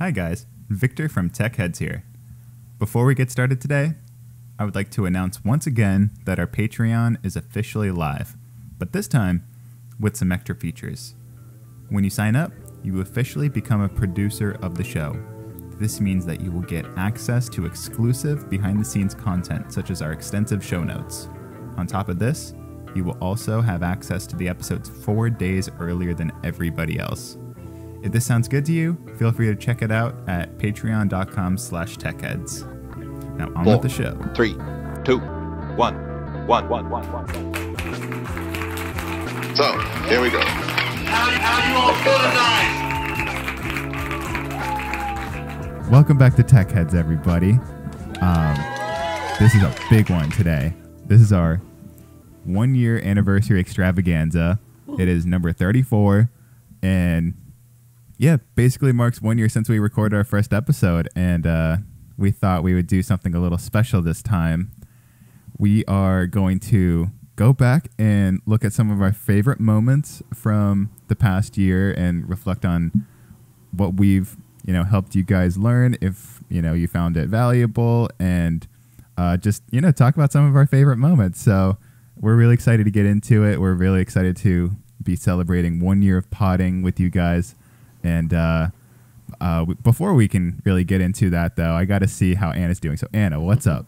Hi guys, Victor from Tech Heads here. Before we get started today, I would like to announce once again that our Patreon is officially live, but this time with some extra features. When you sign up, you officially become a producer of the show. This means that you will get access to exclusive behind-the-scenes content such as our extensive show notes. On top of this, you will also have access to the episodes 4 days earlier than everybody else. If this sounds good to you, feel free to check it out at patreon.com/techheads. Now on with the show. 3, 2, 1. So, here we go. How you all feel tonight? Welcome back to Tech Heads, everybody. This is a big one today. This is our 1-year anniversary extravaganza. It is number 34, and yeah, basically marks 1 year since we recorded our first episode, and we thought we would do something a little special this time. We are going to go back and look at some of our favorite moments from the past year and reflect on what we've, helped you guys learn, if, you found it valuable, and just, talk about some of our favorite moments. So we're really excited to get into it. We're really excited to be celebrating 1 year of podding with you guys. And before we can really get into that, though, I got to see how Anna's doing. So, Anna, what's up?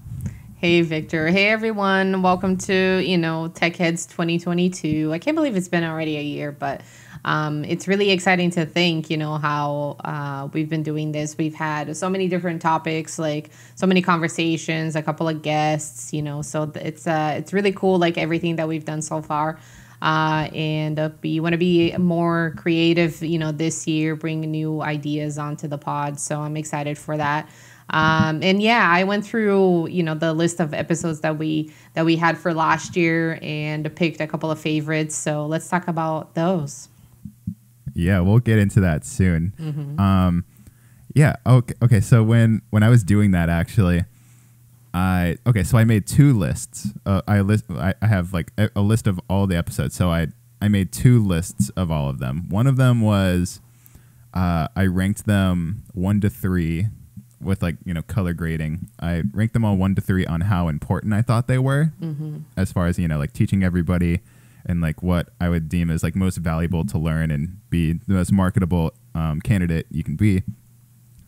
Hey, Victor. Hey, everyone. Welcome to, Tech Heads 2022. I can't believe it's been already a year, but it's really exciting to think, how we've been doing this. We've had so many different topics, like so many conversations, a couple of guests, so it's really cool, like everything that we've done so far. And we want to be more creative, this year, bring new ideas onto the pod. So I'm excited for that. And yeah, I went through, the list of episodes that we had for last year and picked a couple of favorites. So let's talk about those. Yeah, we'll get into that soon. Mm-hmm. Yeah. Okay. So when I was doing that, actually, so I made two lists. I have like a list of all the episodes. So I made two lists of all of them. One of them was I ranked them 1 to 3 with color grading. I ranked them all 1 to 3 on how important I thought they were, as far as teaching everybody and what I would deem as most valuable to learn and be the most marketable candidate you can be.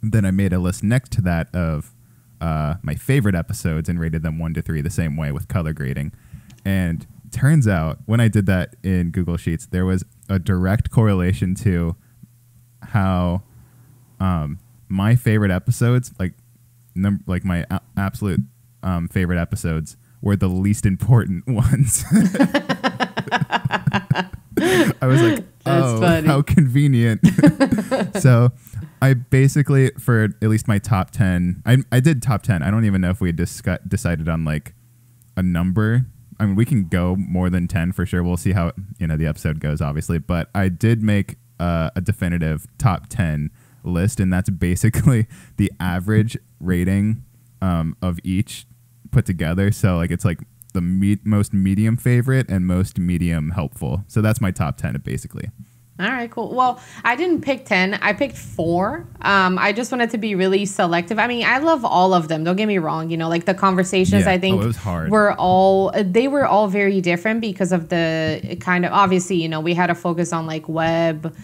Then I made a list next to that of my favorite episodes and rated them 1 to 3 the same way with color grading. And turns out when I did that in Google Sheets, there was a direct correlation to how my favorite episodes, my absolute favorite episodes, were the least important ones. I was like, funny. How convenient. So I basically, for at least my top 10, I did top 10. I don't even know if we decided on a number. I mean, we can go more than 10 for sure. We'll see how, the episode goes, obviously. But I did make a definitive top 10 list, and that's basically the average rating of each put together. So it's the most medium favorite and most medium helpful. So that's my top 10 basically. All right, cool. Well, I didn't pick 10. I picked 4. I just wanted to be really selective. I mean, I love all of them. Don't get me wrong. The conversations, yeah. I think it was hard. They were all very different because of the kind of, obviously, we had to focus on web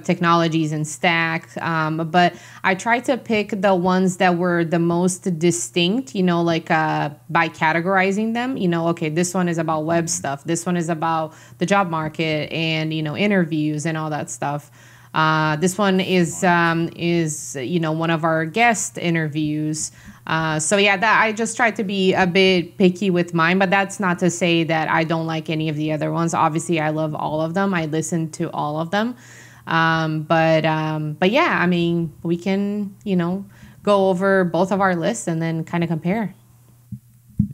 technologies and stack. But I tried to pick the ones that were the most distinct, by categorizing them. Okay, this one is about web stuff. This one is about the job market and, interviews and all that stuff. This one is one of our guest interviews. So yeah, that I just tried to be a bit picky with mine, but that's not to say that I don't like any of the other ones. Obviously, I love all of them. I listen to all of them. But yeah, I mean, we can, go over both of our lists and then kind of compare.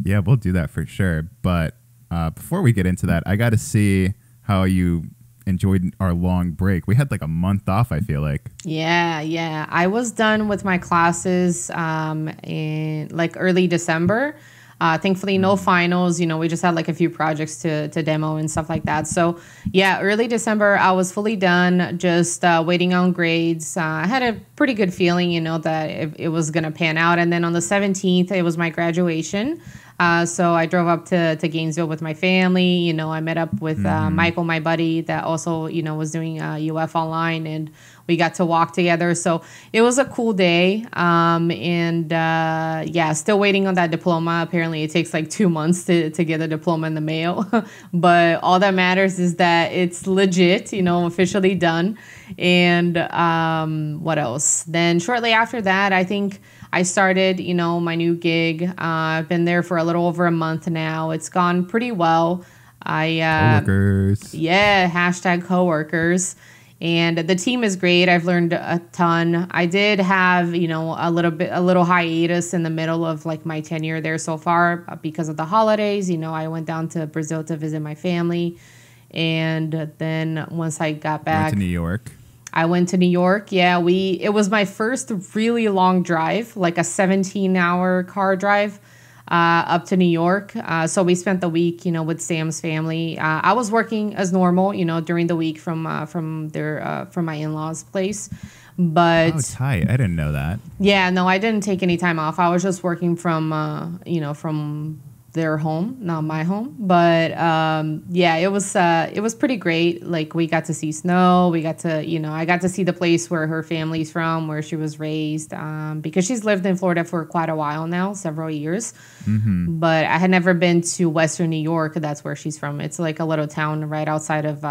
Yeah, we'll do that for sure. But before we get into that, I got to see how you enjoyed our long break. We had a month off, I feel like. Yeah. I was done with my classes in early December. Thankfully, no finals. We just had like a few projects to demo and stuff like that. So yeah, early December, I was fully done, just waiting on grades. I had a pretty good feeling, that it was going to pan out. And then on the 17th, it was my graduation. So I drove up to Gainesville with my family. I met up with Michael, my buddy, that also, was doing UF online, and we got to walk together. So it was a cool day. Still waiting on that diploma. Apparently it takes like 2 months to get a diploma in the mail. But all that matters is that it's legit, officially done. And what else? Then shortly after that, I think I started, my new gig. I've been there for a little over a month now. It's gone pretty well. Coworkers. Yeah, hashtag coworkers. And the team is great. I've learned a ton. I did have, a little hiatus in the middle of like my tenure there so far because of the holidays. I went down to Brazil to visit my family. And then once I got back, Went to New York. I went to New York. Yeah, it was my first really long drive, like a 17-hour car drive up to New York. So we spent the week, with Sam's family. I was working as normal, during the week from my in-laws' place. But tight. I didn't know that. Yeah, no, I didn't take any time off. I was just working from from their home, not my home. But it was pretty great. Like we got to see snow. We got to, I got to see the place where her family's from, where she was raised, because she's lived in Florida for quite a while now, several years. Mm-hmm. But I had never been to Western New York. That's where she's from. It's like a little town right outside of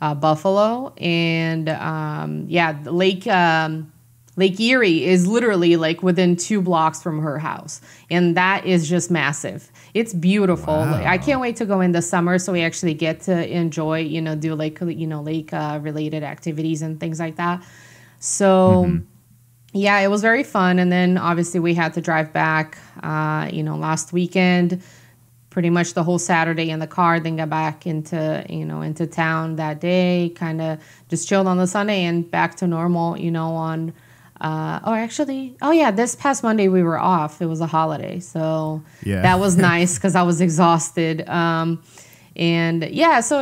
Buffalo, and Lake Erie is literally like within 2 blocks from her house. And that is just massive. It's beautiful. Wow. Like, I can't wait to go in the summer so we actually get to enjoy, do like, lake related activities and things like that. So, yeah, it was very fun. And then obviously we had to drive back, last weekend, pretty much the whole Saturday in the car, then got back into town that day, kind of just chilled on the Sunday and back to normal, on this past Monday we were off. It was a holiday. So that was nice because I was exhausted. So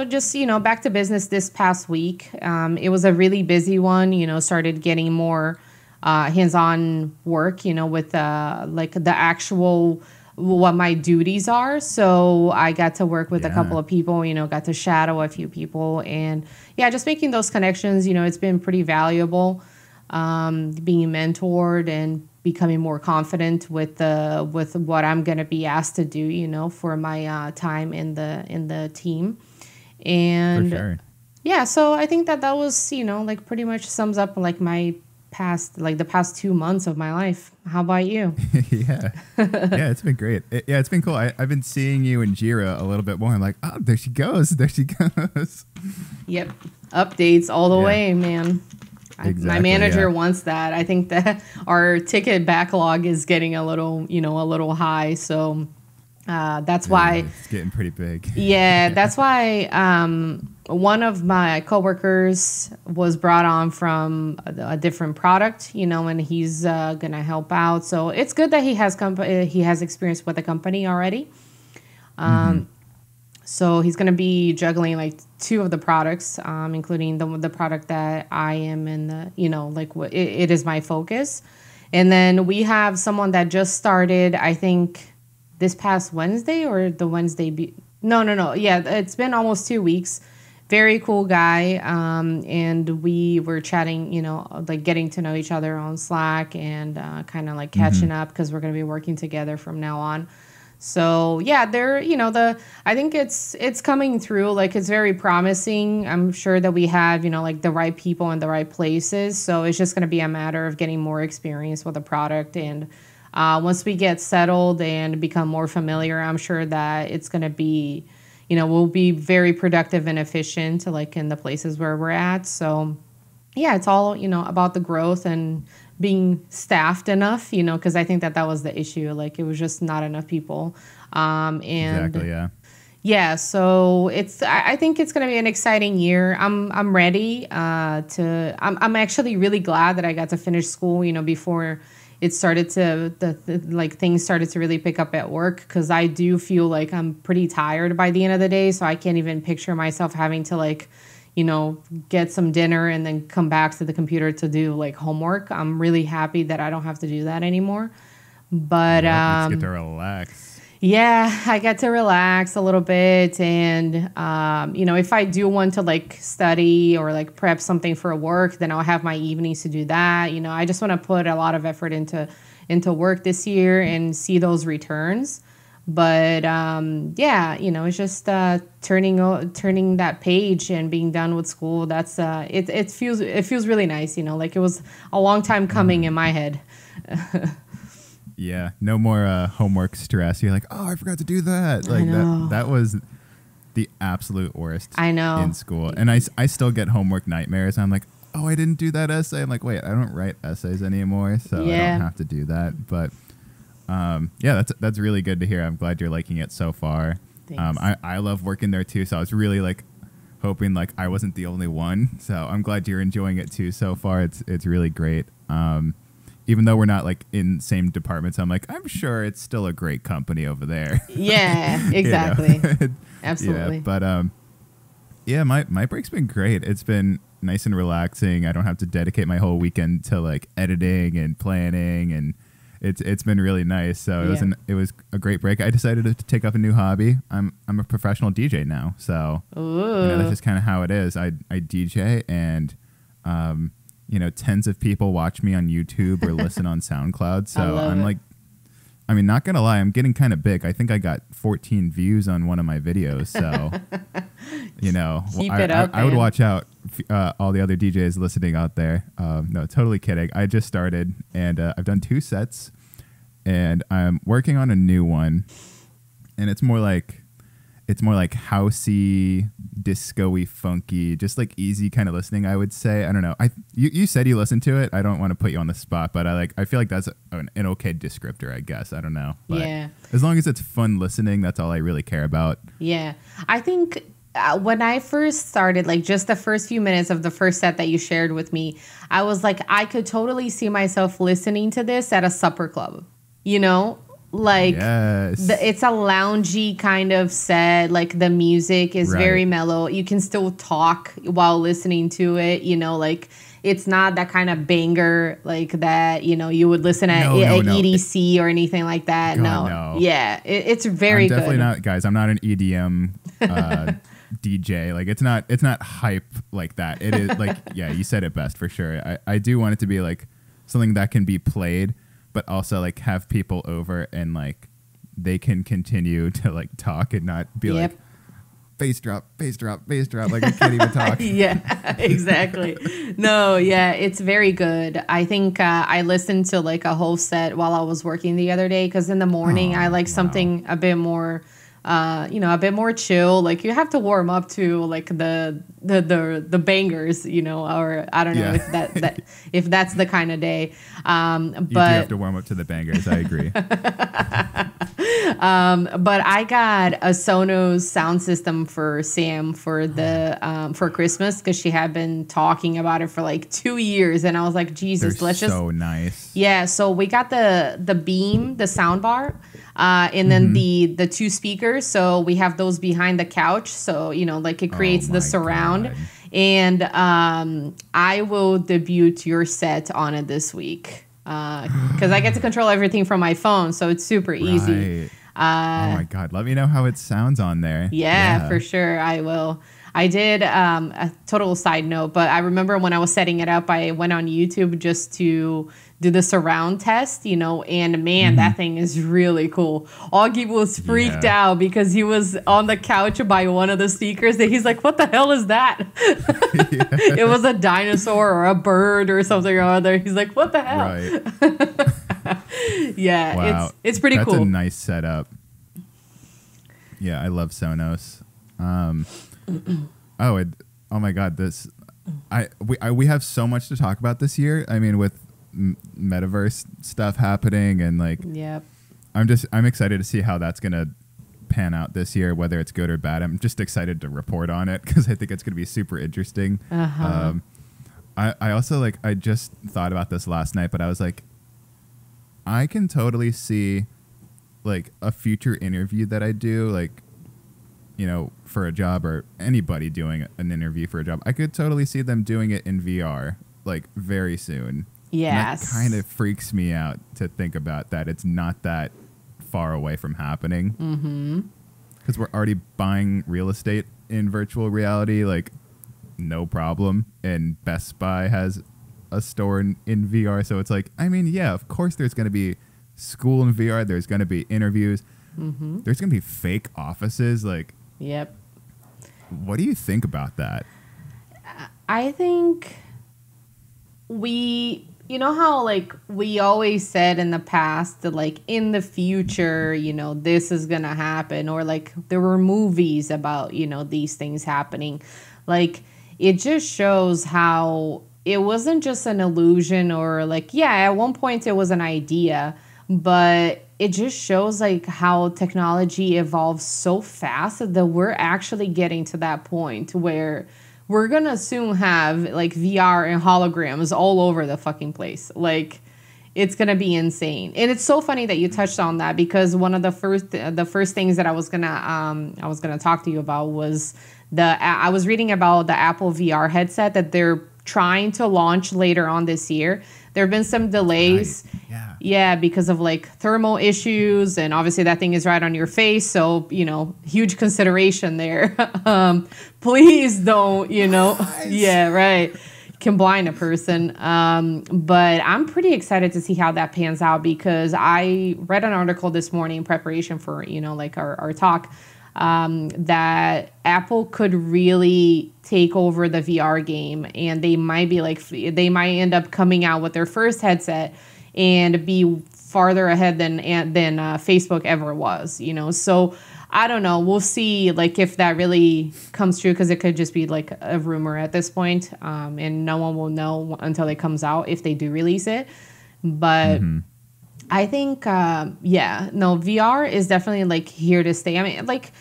just, back to business this past week. It was a really busy one, started getting more hands-on work, with like the actual what my duties are. So I got to work with a couple of people, got to shadow a few people, and just making those connections, it's been pretty valuable. Being mentored and becoming more confident with what I'm going to be asked to do, for my time in the team. And for sure. So I think that was, like pretty much sums up like my the past 2 months of my life. How about you? Yeah, it's been great. It's been cool. I've been seeing you and Jira a little bit more. I'm like, oh, there she goes. Yep. Updates all the way, man. Exactly, my manager wants that. I think that our ticket backlog is getting a little high. So that's why it's getting pretty big. That's why one of my coworkers was brought on from a different product, and he's gonna help out. So it's good that he has experience with the company already. So he's going to be juggling like 2 of the products, including the product that I am in it is my focus. And then we have someone that just started, I think this past Wednesday or the Wednesday. No. Yeah, it's been almost 2 weeks. Very cool guy. And we were chatting, like getting to know each other on Slack and kind of like catching up because we're going to be working together from now on. So they're, I think it's coming through. Like it's very promising. I'm sure that we have, like the right people in the right places. So it's just going to be a matter of getting more experience with the product. And once we get settled and become more familiar, I'm sure that it's going to be, we'll be very productive and efficient, like in the places where we're at. So it's all, about the growth and being staffed enough, because I think that was the issue. Like it was just not enough people. Exactly. So I think it's going to be an exciting year. I'm ready I'm actually really glad that I got to finish school, before it started to like things started to really pick up at work, because I do feel like I'm pretty tired by the end of the day, so I can't even picture myself having to like, you know, get some dinner and then come back to the computer to do like homework. I'm really happy that I don't have to do that anymore. But yeah, let's get to relax. Yeah, I get to relax a little bit, and you know, if I do want to like study or like prep something for work, then I'll have my evenings to do that. You know, I just want to put a lot of effort into work this year and see those returns. But yeah, you know, it's just turning that page and being done with school. That's it feels really nice. You know, like it was a long time coming in my head. Yeah, no more homework stress. You're like, oh, I forgot to do that. Like that was the absolute worst. I know. In school, and I still get homework nightmares. I'm like, oh, I didn't do that essay. I'm like, wait, I don't write essays anymore, so I don't have to do that. But yeah, that's really good to hear. I'm glad you're liking it so far. Thanks. I love working there too, so I was really like hoping like I wasn't the only one. So I'm glad you're enjoying it too so far. It's really great. Even though we're not like in same departments, I'm like, I'm sure it's still a great company over there. Yeah, exactly. You know? Absolutely. Yeah, but yeah, my break's been great. It's been nice and relaxing. I don't have to dedicate my whole weekend to like editing and planning, and it's been really nice. So it was a great break. I decided to take up a new hobby. I'm a professional DJ now, so you know, that's just kind of how it is. I DJ, and you know, tens of people watch me on YouTube or listen on SoundCloud. So I'm like, I mean, not gonna lie, I'm getting kind of big. I think I got 14 views on one of my videos. So, you know, I would watch out all the other DJs listening out there. No, totally kidding. I just started, and I've done 2 sets, and I'm working on a new one, and it's more like housey, disco-y, funky, just like easy kind of listening, I would say. I don't know. You said you listened to it. I don't want to put you on the spot, but I feel like that's an okay descriptor, I guess. I don't know. But yeah. As long as it's fun listening, that's all I really care about. Yeah. I think when I first started, like just the first few minutes of the first set that you shared with me, I was like, I could totally see myself listening to this at a supper club, you know? Like it's a loungy kind of set. Like the music is very mellow. You can still talk while listening to it. You know, like it's not that kind of banger like that. You know, you would listen at EDC or anything like that. God, no. Yeah, it's very good. Definitely not, guys. I'm not an EDM DJ. Like it's not hype like that. It is like you said it best for sure. I do want it to be like something that can be played, but also like have people over and like they can continue to like talk and not be like bass drop, bass drop, bass drop. Like I can't even talk. Yeah, exactly. No, yeah, it's very good. I think I listened to like a whole set while I was working the other day, because in the morning I like something a bit more a bit more chill. Like you have to warm up to like the bangers, you know, or I don't know if that's the kind of day. But you do have to warm up to the bangers. I agree. But I got a Sonos sound system for Sam for for Christmas, because she had been talking about it for like 2 years, and I was like, Jesus, They're so nice. Yeah, so we got the Beam, the sound bar, and then the 2 speakers. So we have those behind the couch. So, you know, like it creates the surround. God. And I will debut your set on it this week, because I get to control everything from my phone. So it's super easy. Oh my God. Let me know how it sounds on there. Yeah, for sure. I will. I did a total side note, but I remember when I was setting it up, I went on YouTube just to do the surround test, you know, and man, that thing is really cool. Augie was freaked out because he was on the couch by one of the speakers and he's like, what the hell is that? It was a dinosaur or a bird or something or other. He's like, what the hell? Right. Yeah, wow. it's pretty cool. That's a nice setup. Yeah, I love Sonos. Oh my God, we have so much to talk about this year. I mean, with metaverse stuff happening and like, I'm excited to see how that's gonna pan out this year, whether it's good or bad. I'm just excited to report on it because I think it's gonna be super interesting. I also like, I just thought about this last night, but I was like, I can totally see like a future interview that I do, like, you know, for a job, or anybody doing an interview for a job. I could totally see them doing it in VR like very soon. Yes. And that kind of freaks me out to think about that it's not that far away from happening. Mm-hmm. Because we're already buying real estate in virtual reality, like, no problem. And Best Buy has a store in VR. So it's like, I mean, yeah, of course there's going to be school in VR. There's going to be interviews. Mm-hmm. There's going to be fake offices. Like, yep. What do you think about that? I think you know how, like, we always said in the past that, like, in the future, you know, this is going to happen, or like there were movies about, you know, these things happening. Like, it just shows how it wasn't just an illusion, or like, yeah, at one point it was an idea, but it just shows like how technology evolves so fast that we're actually getting to that point where we're going to soon have like VR and holograms all over the fucking place. Like, it's going to be insane. And it's so funny that you touched on that, because one of the first things that I was going to talk to you about was I was reading about the Apple VR headset that they're trying to launch later on this year. There have been some delays. Right. Yeah, because of like thermal issues, and obviously that thing is right on your face, so, you know, huge consideration there. Please don't, you know. Yeah, right. Can blind a person. But I'm pretty excited to see how that pans out, because I read an article this morning in preparation for, you know, like our talk, that Apple could really take over the VR game, and they might end up coming out with their first headset and be farther ahead than Facebook ever was, you know. So I don't know. We'll see, like, if that really comes true, because it could just be like a rumor at this point, and no one will know until it comes out if they do release it. But I think, VR is definitely like here to stay. I mean, like,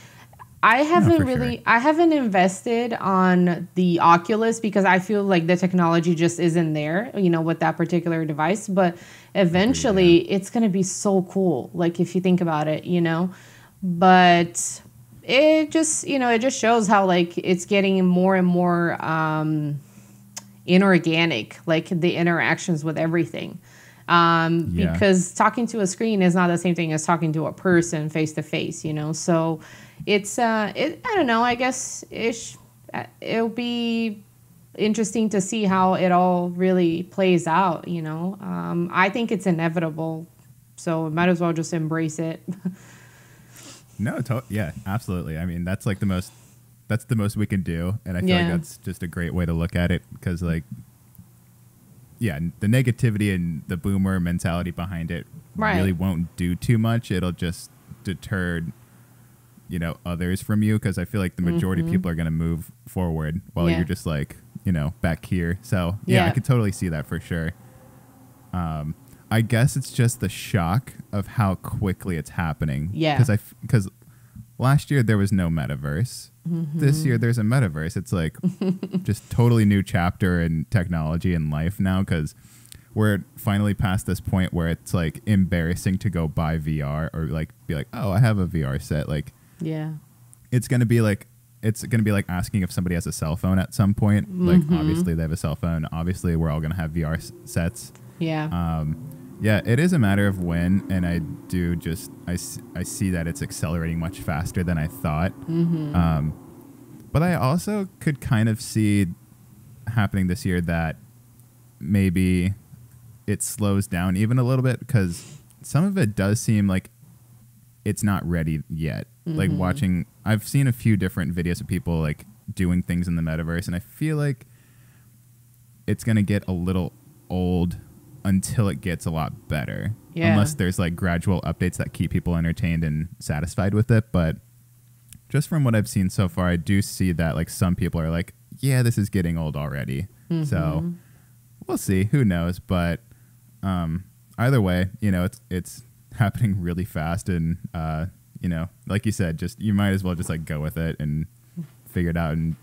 I haven't invested on the Oculus, because I feel like the technology just isn't there, you know, with that particular device. But eventually it's going to be so cool, like, if you think about it, you know. But it just, you know, it just shows how, like, it's getting more and more inorganic, like the interactions with everything. Because talking to a screen is not the same thing as talking to a person face to face, you know. So it's I don't know, I guess it'll be interesting to see how it all really plays out, you know. I think it's inevitable, so might as well just embrace it. No, yeah, absolutely. I mean, that's the most we can do, and I feel like that's just a great way to look at it, because, like, yeah, the negativity and the boomer mentality behind it really won't do too much. It'll just deter, you know, others from you, because I feel like the majority of people are going to move forward while you're just, like, you know, back here. So yeah, I could totally see that for sure. I guess it's just the shock of how quickly it's happening. Yeah. Because last year there was no metaverse. This year there's a metaverse. It's like just totally new chapter in technology and life now, because we're finally past this point where it's like embarrassing to go buy VR, or like be like, oh, I have a VR set. Like, yeah, it's gonna be like asking if somebody has a cell phone at some point. Like, obviously they have a cell phone. Obviously we're all gonna have VR sets. Yeah. Yeah, it is a matter of when, and I see that it's accelerating much faster than I thought. But I also could kind of see happening this year that maybe it slows down even a little bit, because some of it does seem like it's not ready yet. Like, I've seen a few different videos of people like doing things in the metaverse, and I feel like it's going to get a little old until it gets a lot better. Yeah. Unless there's like gradual updates that keep people entertained and satisfied with it. But just from what I've seen so far, I do see that like some people are like, yeah, this is getting old already. So we'll see. Who knows? But either way, you know, it's happening really fast, and you know, like you said, just you might as well just like go with it and figure it out, and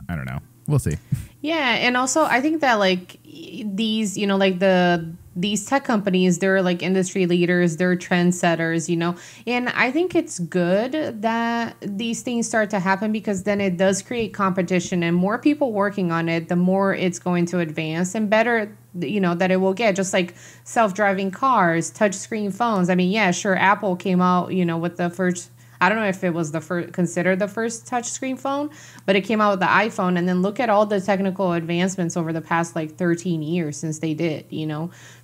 I don't know. We'll see. Yeah, and also I think that like these, you know, like the these tech companies, they're like industry leaders, they're trendsetters, and I think it's good that these things start to happen, because then it does create competition, and more people working on it, the more it's going to advance and better, that it will get. Just like self-driving cars, touchscreen phones. I mean, yeah, sure, Apple came out, with the first, I don't know if it was considered the first touchscreen phone, but it came out with the iPhone. And then look at all the technical advancements over the past like 13 years since they did,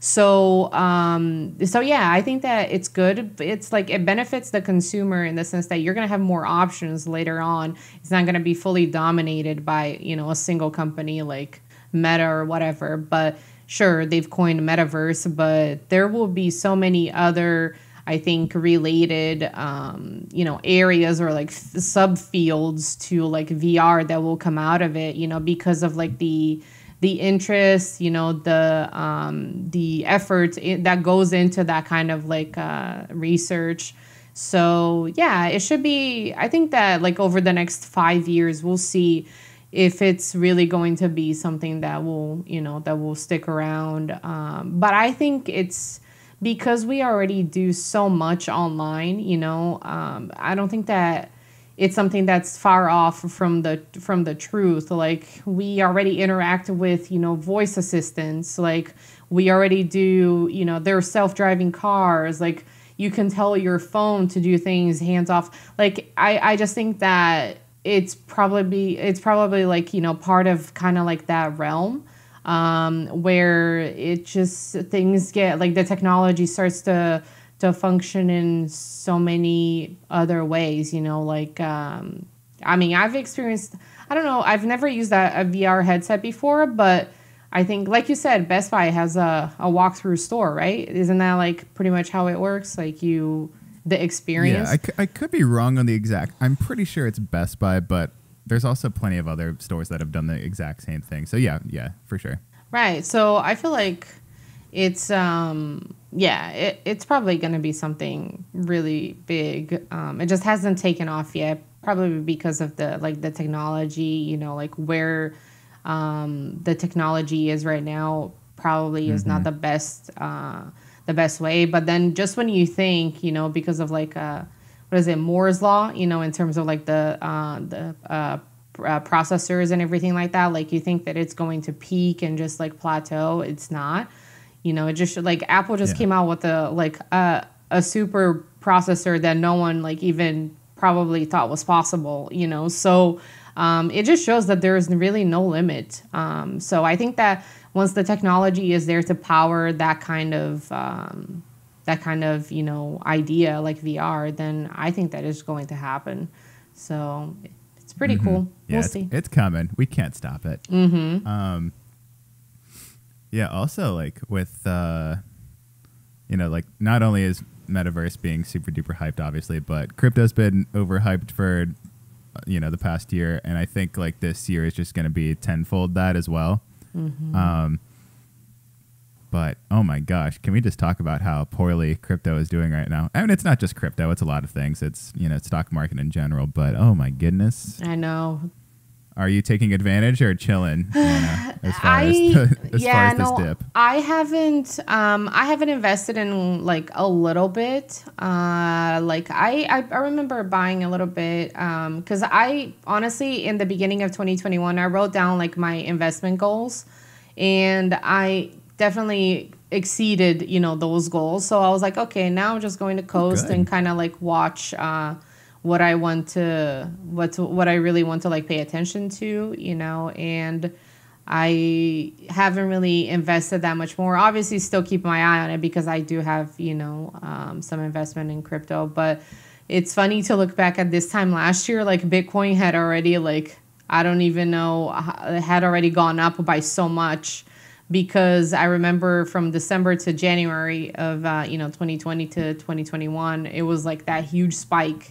So yeah, I think that it's good. It's like it benefits the consumer in the sense that you're going to have more options later on. It's not going to be fully dominated by, a single company like Meta or whatever. But sure, they've coined metaverse, but there will be so many other, I think, related, areas or like subfields to like VR that will come out of it, because of like the interest, the effort that goes into that kind of like research. So yeah, it should be, I think that like over the next 5 years, we'll see if it's really going to be something that will, that will stick around. But I think it's, because we already do so much online, I don't think that it's something that's far off from the truth. Like, we already interact with, voice assistants. Like, we already do, there are self-driving cars. Like, you can tell your phone to do things hands off. Like, I just think that it's probably like, part of kind of like that realm. Where it just, things get like, the technology starts to function in so many other ways, like, I mean, I've experienced, I don't know, I've never used a VR headset before, but I think, like you said, Best Buy has a walkthrough store, right? Isn't that like pretty much how it works? Like the experience? Yeah, I could be wrong on the exact, I'm pretty sure it's Best Buy, but there's also plenty of other stores that have done the exact same thing. So yeah, for sure. Right. So I feel like it's it's probably going to be something really big. It just hasn't taken off yet, probably because of the technology, like where the technology is right now probably is not the best way. But then just when you think, because of like what is it, Moore's law, in terms of like the processors and everything like that, like you think that it's going to peak and just like plateau. It's not, it just like Apple just came out with a super processor that no one like even probably thought was possible, so it just shows that there is really no limit. So I think that once the technology is there to power that kind of idea like VR, then I think that is going to happen. So it's pretty cool. Yeah, we'll see. It's coming. We can't stop it. Yeah. Also, like with like not only is metaverse being super duper hyped, obviously, but crypto's been overhyped for the past year, and I think like this year is just going to be tenfold that as well. But, oh my gosh, can we just talk about how poorly crypto is doing right now? I mean, it's not just crypto, it's a lot of things. It's, stock market in general, but oh my goodness. I know. Are you taking advantage or chilling as far as this dip? I haven't invested in like a little bit. Like I remember buying a little bit because I honestly, in the beginning of 2021, I wrote down like my investment goals, and I definitely exceeded, those goals. So I was like, okay, now I'm just going to coast and kind of like watch what I really want to like pay attention to, and I haven't really invested that much more. Obviously still keep my eye on it because I do have, some investment in crypto, but it's funny to look back at this time last year, like Bitcoin had already like, I don't even know, had already gone up by so much. Because I remember from December to January of 2020 to 2021, it was like that huge spike.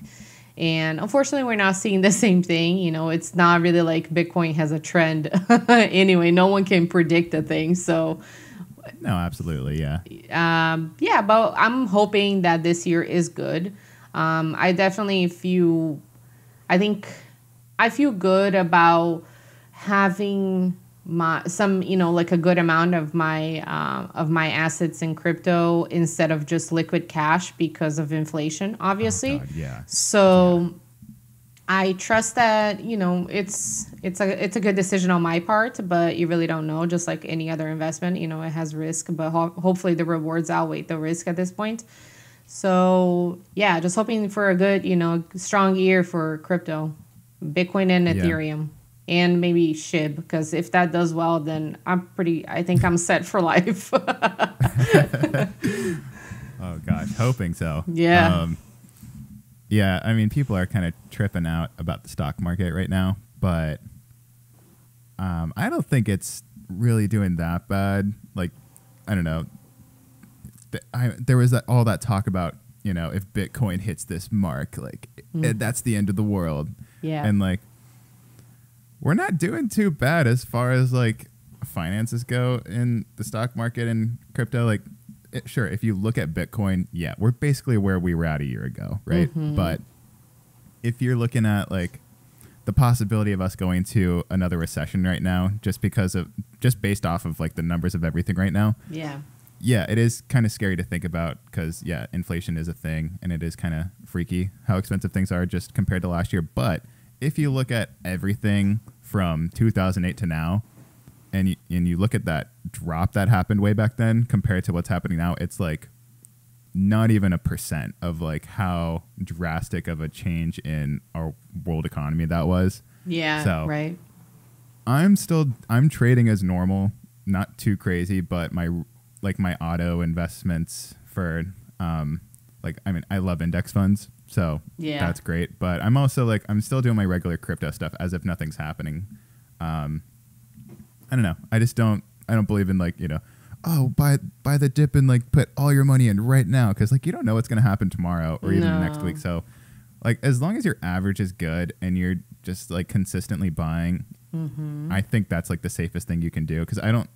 And unfortunately, we're not seeing the same thing. It's not really like Bitcoin has a trend. Anyway, no one can predict a thing. So, no, absolutely, yeah. But I'm hoping that this year is good. I definitely feel good about having like a good amount of my assets in crypto instead of just liquid cash because of inflation, obviously. Oh, God, yeah. So I trust that, it's a good decision on my part, but you really don't know. Just like any other investment, it has risk, but hopefully the rewards outweigh the risk at this point. So yeah, just hoping for a good, strong year for crypto, Bitcoin and Ethereum, and maybe SHIB, because if that does well, then I think I'm set for life. Oh gosh, hoping so. Yeah. Yeah, I mean, people are kind of tripping out about the stock market right now, but I don't think it's really doing that bad. Like, I don't know. There was all that talk about, if Bitcoin hits this mark, like, that's the end of the world. Yeah. And, like, we're not doing too bad as far as, like, finances go in the stock market and crypto. Like, sure, if you look at Bitcoin, yeah, we're basically where we were at a year ago, right? Mm-hmm. But if you're looking at like the possibility of us going to another recession right now, just based off of like the numbers of everything right now, yeah, it is kind of scary to think about because inflation is a thing and it is kind of freaky how expensive things are just compared to last year. But if you look at everything from 2008 to now, and you look at that drop that happened way back then compared to what's happening now, it's like not even 1% of like how drastic of a change in our world economy that was. Yeah. So right. I'm trading as normal, not too crazy, but my auto investments for I love index funds, so that's great. But I'm also I'm still doing my regular crypto stuff as if nothing's happening. I don't know. I don't believe in buy the dip and like put all your money in right now because like you don't know what's gonna happen tomorrow or even next week. So like as long as your average is good and you're just like consistently buying, I think that's like the safest thing you can do because I don't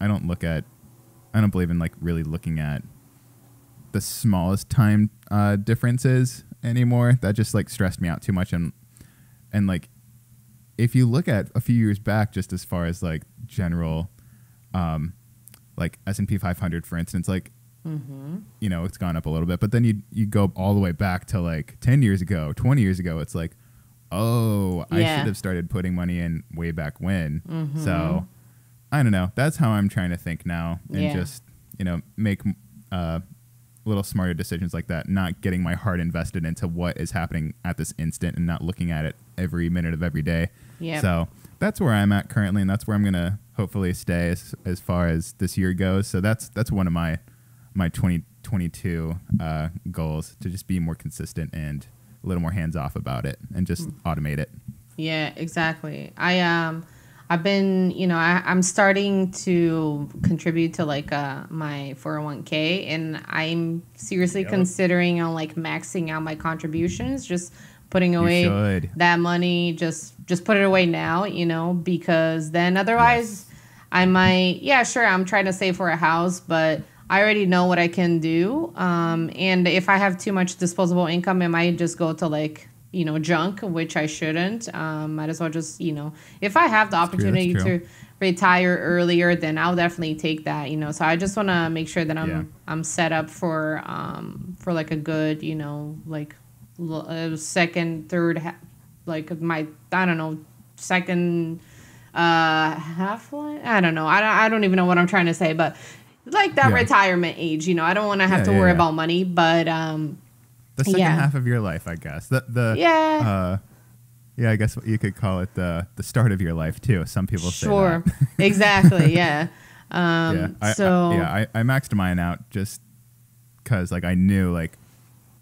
believe in like really looking at the smallest time differences anymore. That just like stressed me out too much and like if you look at a few years back, just as far as like general, like S&P 500, for instance, like, it's gone up a little bit, but then you go all the way back to like 10 years ago, 20 years ago. It's like, I should have started putting money in way back when. So I don't know. That's how I'm trying to think now and just, make little smarter decisions like that, not getting my heart invested into what is happening at this instant and not looking at it every minute of every day. Yep. So that's where I'm at currently, and that's where I'm going to hopefully stay as far as this year goes. So that's one of my 2022 goals, to just be more consistent and a little more hands-off about it and just automate it. Yeah, exactly. I've been, I'm starting to contribute to like my 401k, and I'm seriously considering on like maxing out my contributions, just putting away that money, just put it away now, because then otherwise I might, sure, I'm trying to save for a house, but I already know what I can do. And if I have too much disposable income, it might just go to like, junk, which I shouldn't. Might as well just, if I have the opportunity to retire earlier, then I'll definitely take that, So I just want to make sure that I'm set up for like a good, like second, third, like my, I don't know, second half line. I don't know. I don't even know what I'm trying to say, but like that retirement age, I don't want to have to worry about money, but the second half of your life, I guess. I guess what you could call it the start of your life too. Some people say that. Exactly. Yeah. I maxed mine out just because like I knew like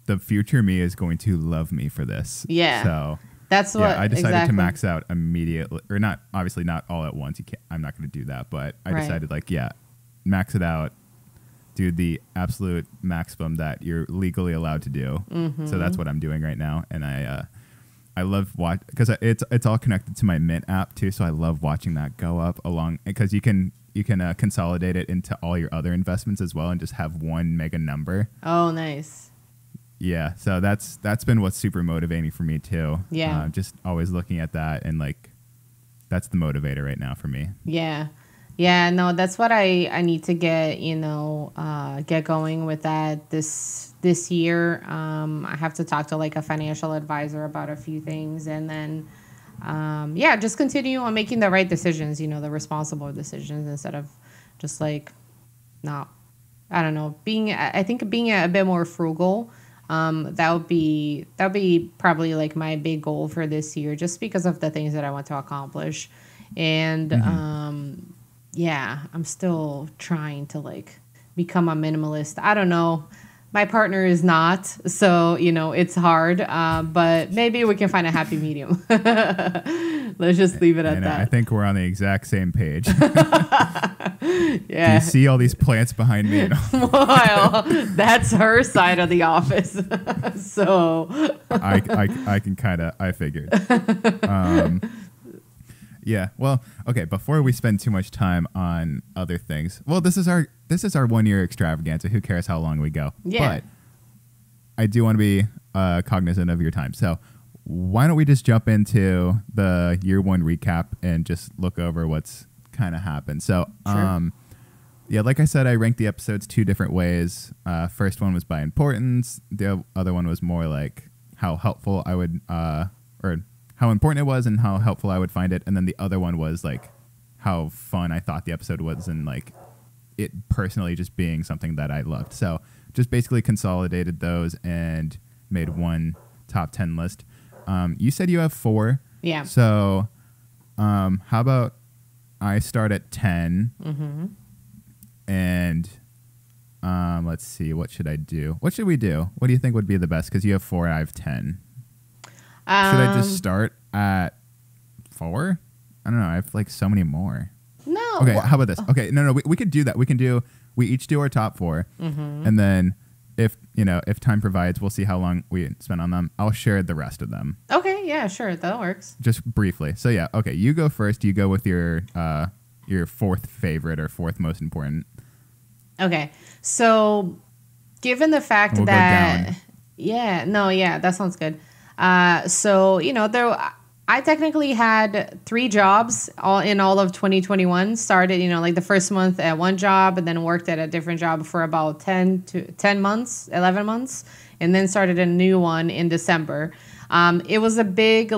the future me is going to love me for this. Yeah. So that's what I decided to max out immediately, or not, obviously not all at once. I'm not going to do that, but I decided max it out. Do the absolute maximum that you're legally allowed to do. So that's what I'm doing right now, and I love because it's all connected to my Mint app too. So I love watching that go up along because you can consolidate it into all your other investments as well and just have one mega number. Oh, nice. Yeah, so that's been what's super motivating for me too. Yeah, just always looking at that and like that's the motivator right now for me. Yeah. Yeah, no, that's what I need to get, get going with that this year. I have to talk to like a financial advisor about a few things, and then yeah, just continue on making the right decisions, the responsible decisions, instead of just like not, I don't know, I think being a bit more frugal. That would be probably like my big goal for this year, just because of the things that I want to accomplish. And yeah, I'm still trying to like become a minimalist. I don't know. My partner is not, so it's hard. But maybe we can find a happy medium. Let's just leave it at that. I think we're on the exact same page. Yeah. Do you see all these plants behind me? Well, that's her side of the office. So I can kind of, I figured. Yeah. Well, okay. Before we spend too much time on other things, well, this is our 1 year extravaganza. Who cares how long we go? Yeah. But I do want to be cognizant of your time. So why don't we just jump into the year 1 recap and just look over what's kind of happened? So, Sure. Yeah, like I said, I ranked the episodes 2 different ways. First one was by importance. The other one was more like how helpful I would, or how important it was and how helpful I would find it. And then the other one was like how fun I thought the episode was, and like it personally just being something that I loved. So just basically consolidated those and made one top 10 list. You said you have 4. Yeah. So how about I start at 10? Mm-hmm. And let's see, what should I do? What should we do? What do you think would be the best? Because you have 4, I have 10. Should I just start at 4? I don't know. I have like so many more. No. Okay, how about this? Okay, no, we could do that. We each do our top 4, and then if time provides, we'll see how long we spend on them. I'll share the rest of them. Okay, yeah, sure, that works. Just briefly. So yeah, okay, you go first. You go with your 4th favorite or 4th most important. Okay, so given the fact We'll that go down. yeah, that sounds good. So I technically had 3 jobs all of 2021. Started, like the first month at one job, and then worked at a different job for about 10 months, 11 months, and then started a new one in December. It was a big,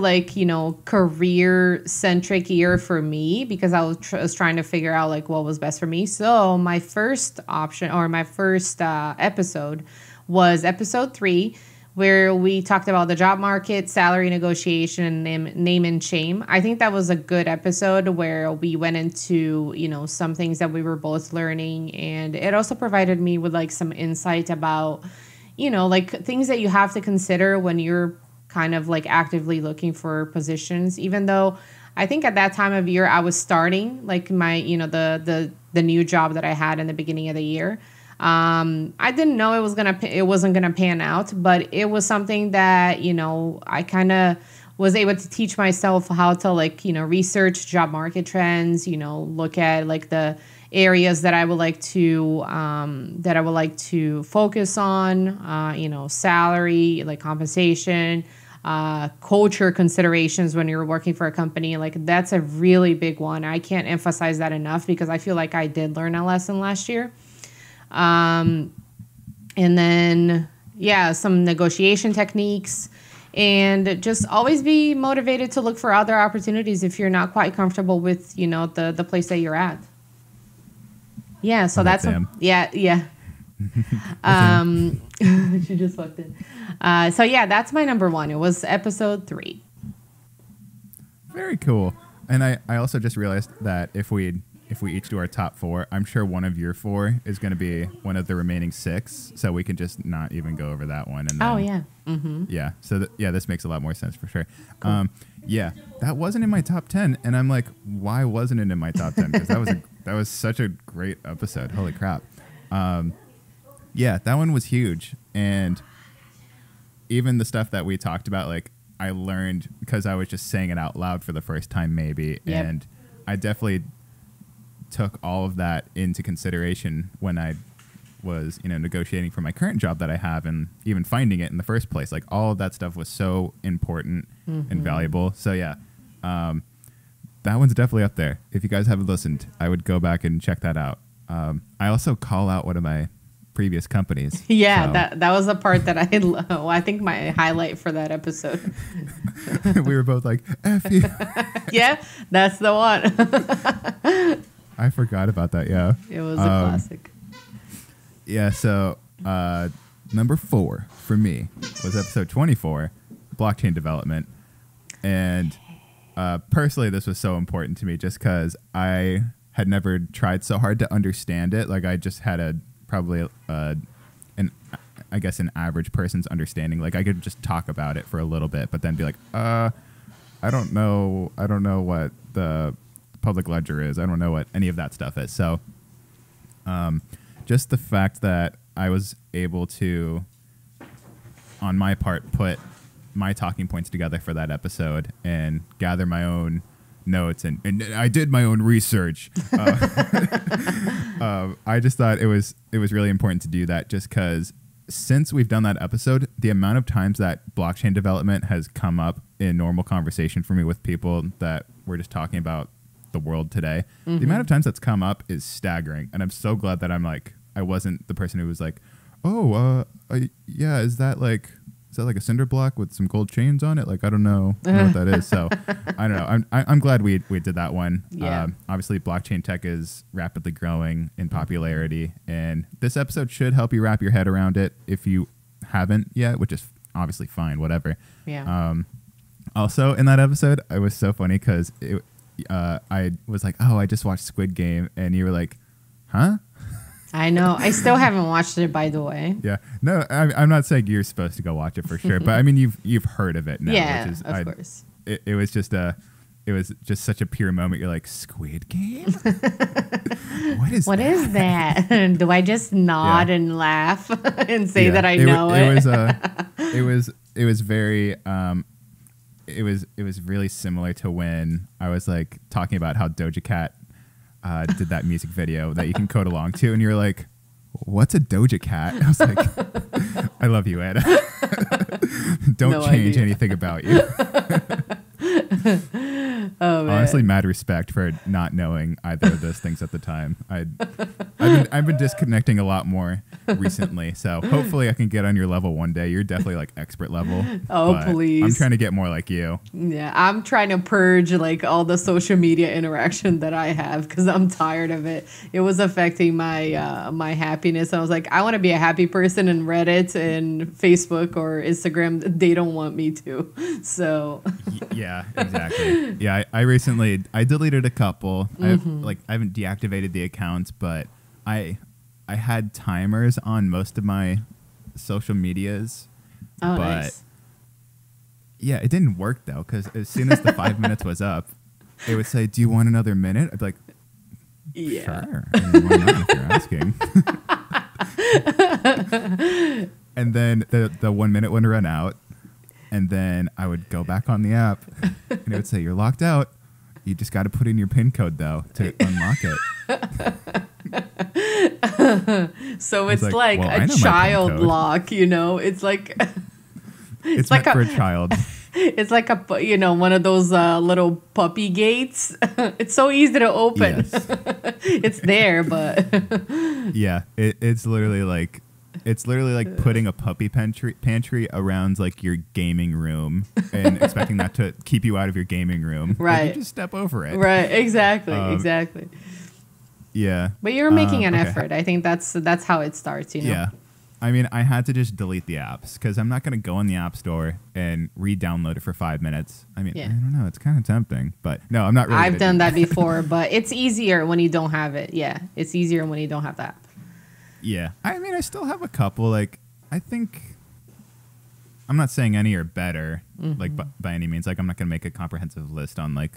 career-centric year for me, because I was trying to figure out, what was best for me. So my first option, or my first episode, was episode 3, where we talked about the job market, salary negotiation, and name and shame. I think that was a good episode where we went into, some things that we were both learning. And it also provided me with, some insight about, things that you have to consider when you're kind of actively looking for positions, even though I think at that time of year I was starting my the new job that I had in the beginning of the year. I didn't know it wasn't gonna pan out, but it was something that I kind of was able to teach myself how to research job market trends, look at the areas that I would like to focus on, salary, compensation, culture considerations when you're working for a company. That's a really big one. I can't emphasize that enough, because I feel like I did learn a lesson last year. And then, some negotiation techniques, and just always be motivated to look for other opportunities if you're not quite comfortable with, the place that you're at. Yeah. So that's, yeah. She just walked in. So yeah, that's my number 1. It was episode 3. Very cool. And I also just realized that if we each do our top 4, I'm sure one of your 4 is going to be one of the remaining 6, so we can just not even go over that one. And then, Oh yeah. Mm-hmm. Yeah. So this makes a lot more sense for sure. Cool. Yeah, that wasn't in my top 10, and I'm like, why wasn't it in my top 10? Because that was such a great episode. Holy crap. Yeah, that one was huge, and even the stuff that we talked about, I learned because I was just saying it out loud for the first time, maybe, Yep. and I definitely took all of that into consideration when I was, negotiating for my current job that I have, and even finding it in the first place. All of that stuff was so important and valuable. So yeah, that one's definitely up there. If you guys haven't listened, I would go back and check that out. I also call out one of my previous companies. Yeah, so. that was the part that I think my highlight for that episode. We were both like, F you. Yeah, that's the one. I forgot about that, yeah. It was a classic. Yeah, so number 4 for me was episode 24, blockchain development. And personally, this was so important to me just because I had never tried so hard to understand it. Like, I just had probably an average person's understanding. Like, I could just talk about it for a little bit, but then be like, I don't know what the public ledger is. I don't know what any of that stuff is. So just the fact that I was able to, on my part, put my talking points together for that episode and gather my own notes and I did my own research. I just thought it was really important to do that just because since we've done that episode, the amount of times that blockchain development has come up in normal conversation for me with people that we're just talking about the world today, the amount of times that's come up is staggering. And I'm so glad that I wasn't the person who was like, yeah, is that like a cinder block with some gold chains on it? Like, I don't know what that is. So I don't know. I'm glad we did that one. Yeah. Obviously, blockchain tech is rapidly growing in popularity, and this episode should help you wrap your head around it if you haven't yet, which is obviously fine, whatever. Yeah. Also, in that episode, it was so funny because I was like, oh, I just watched Squid Game, and you were like, huh? I know. I still haven't watched it, by the way. Yeah. No, I'm not saying you're supposed to go watch it for sure, but I mean, you've heard of it now. Yeah, which is, of course. It was just such a pure moment. You're like, Squid Game? What is that? Do I just nod and laugh and say that I know it? It was very it was really similar to when I was like talking about how Doja Cat did that music video that you can code along to, and you're like, what's a Doja Cat? I was like, I love you, Anna. Don't change anything about you. Oh, man. Honestly, mad respect for not knowing either of those things at the time. I've been disconnecting a lot more recently, so hopefully I can get on your level one day. You're definitely like expert level. Oh, please. I'm trying to get more like you. Yeah, I'm trying to purge like all the social media interaction that I have because I'm tired of it. It was affecting my my happiness. I was like, I want to be a happy person, and Reddit and Facebook or Instagram, they don't want me to. So yeah, exactly. Yeah, I recently deleted a couple. I haven't deactivated the accounts, but I had timers on most of my social medias. Oh, but nice. Yeah, it didn't work though, because as soon as the 5 minutes was up, it would say, "Do you want another minute?" I'd be like, yeah, sure. I mean, why not if you're asking? And then the 1 minute would run out. And then I would go back on the app, and it would say, "You're locked out. You just got to put in your PIN code, though, to unlock it." So it's like a child lock, you know? It's like... it's like meant for a child. It's like one of those little puppy gates. It's so easy to open. Yes. It's there, but... Yeah, it's literally like... It's literally like putting a puppy pantry around like your gaming room and expecting that to keep you out of your gaming room. Right. Like, you just step over it. Right. Exactly. Exactly. Yeah. But you're making an effort. I think that's how it starts, you know? Yeah. I mean, I had to just delete the apps because I'm not going to go in the app store and re-download it for 5 minutes. I mean, I don't know. It's kind of tempting, but no, I'm not really. I've done that before, but it's easier when you don't have it. Yeah. It's easier when you don't have that. Yeah. I mean, I still have a couple. Like, I think I'm not saying any are better, like by any means. Like, I'm not going to make a comprehensive list on like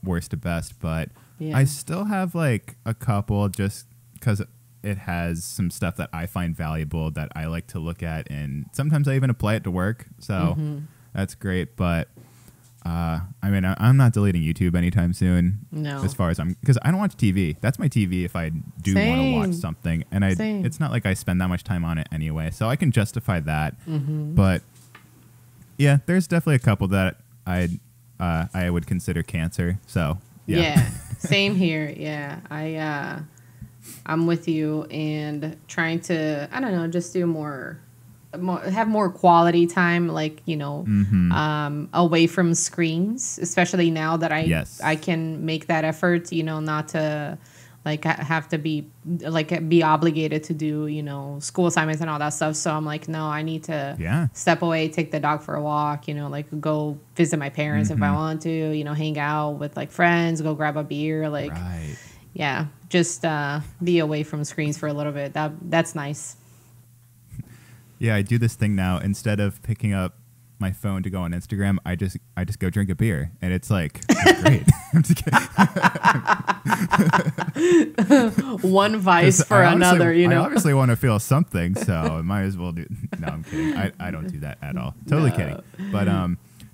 worst to best, but I still have like a couple just because it has some stuff that I find valuable that I like to look at, and sometimes I even apply it to work. So that's great. But I mean, I'm not deleting YouTube anytime soon. No. As far as because I don't watch TV. That's my TV if I do want to watch something, and it's not like I spend that much time on it anyway, so I can justify that. But yeah, there's definitely a couple that I would consider cancer. So Yeah. Same here. Yeah. I'm with you and trying to, I don't know, just do more have more quality time, like, away from screens, especially now that I can make that effort, not to like have to be obligated to do, school assignments and all that stuff. So I'm like, no, I need to step away, take the dog for a walk, like go visit my parents if I want to, hang out with like friends, go grab a beer, like, yeah, just be away from screens for a little bit. That's nice. Yeah, I do this thing now. Instead of picking up my phone to go on Instagram, I just go drink a beer, and it's like it's great. I'm just kidding. One vice for another, I obviously want to feel something, so I might as well do. No, I'm kidding. I don't do that at all. Totally kidding. But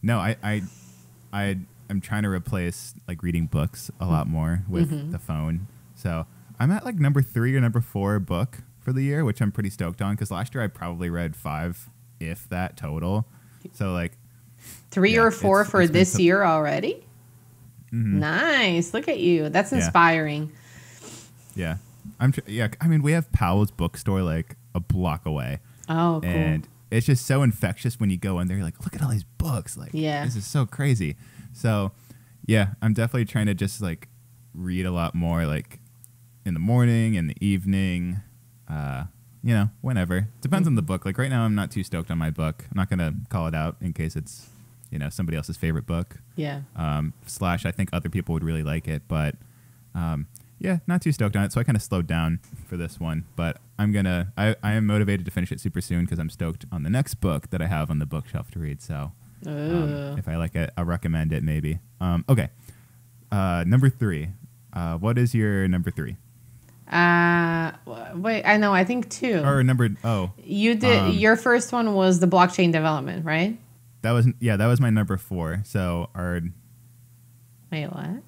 no, I'm trying to replace like reading books a lot more with the phone. So I'm at like number 3 or number 4 book for the year, which I'm pretty stoked on, because last year I probably read 5, if that, total. So like 3 or 4 for this year already. Nice, look at you. That's inspiring. Yeah, I mean, we have Powell's bookstore like a block away. Oh, cool. And it's just so infectious when you go in there. You're like, look at all these books. Like, this is so crazy. So yeah, I'm definitely trying to just like read a lot more, like in the morning, in the evening. Whenever. Depends on the book. Like right now, I'm not too stoked on my book. I'm not going to call it out in case it's, somebody else's favorite book. Yeah. / I think other people would really like it. But, not too stoked on it. So I kind of slowed down for this one. But I am motivated to finish it super soon because I'm stoked on the next book that I have on the bookshelf to read. So if I like it, I'll recommend it maybe. Okay. Number 3. What is your number 3? Wait, I think 2. Or number, you did, your first one was the blockchain development, right? That was my number 4. So wait, what?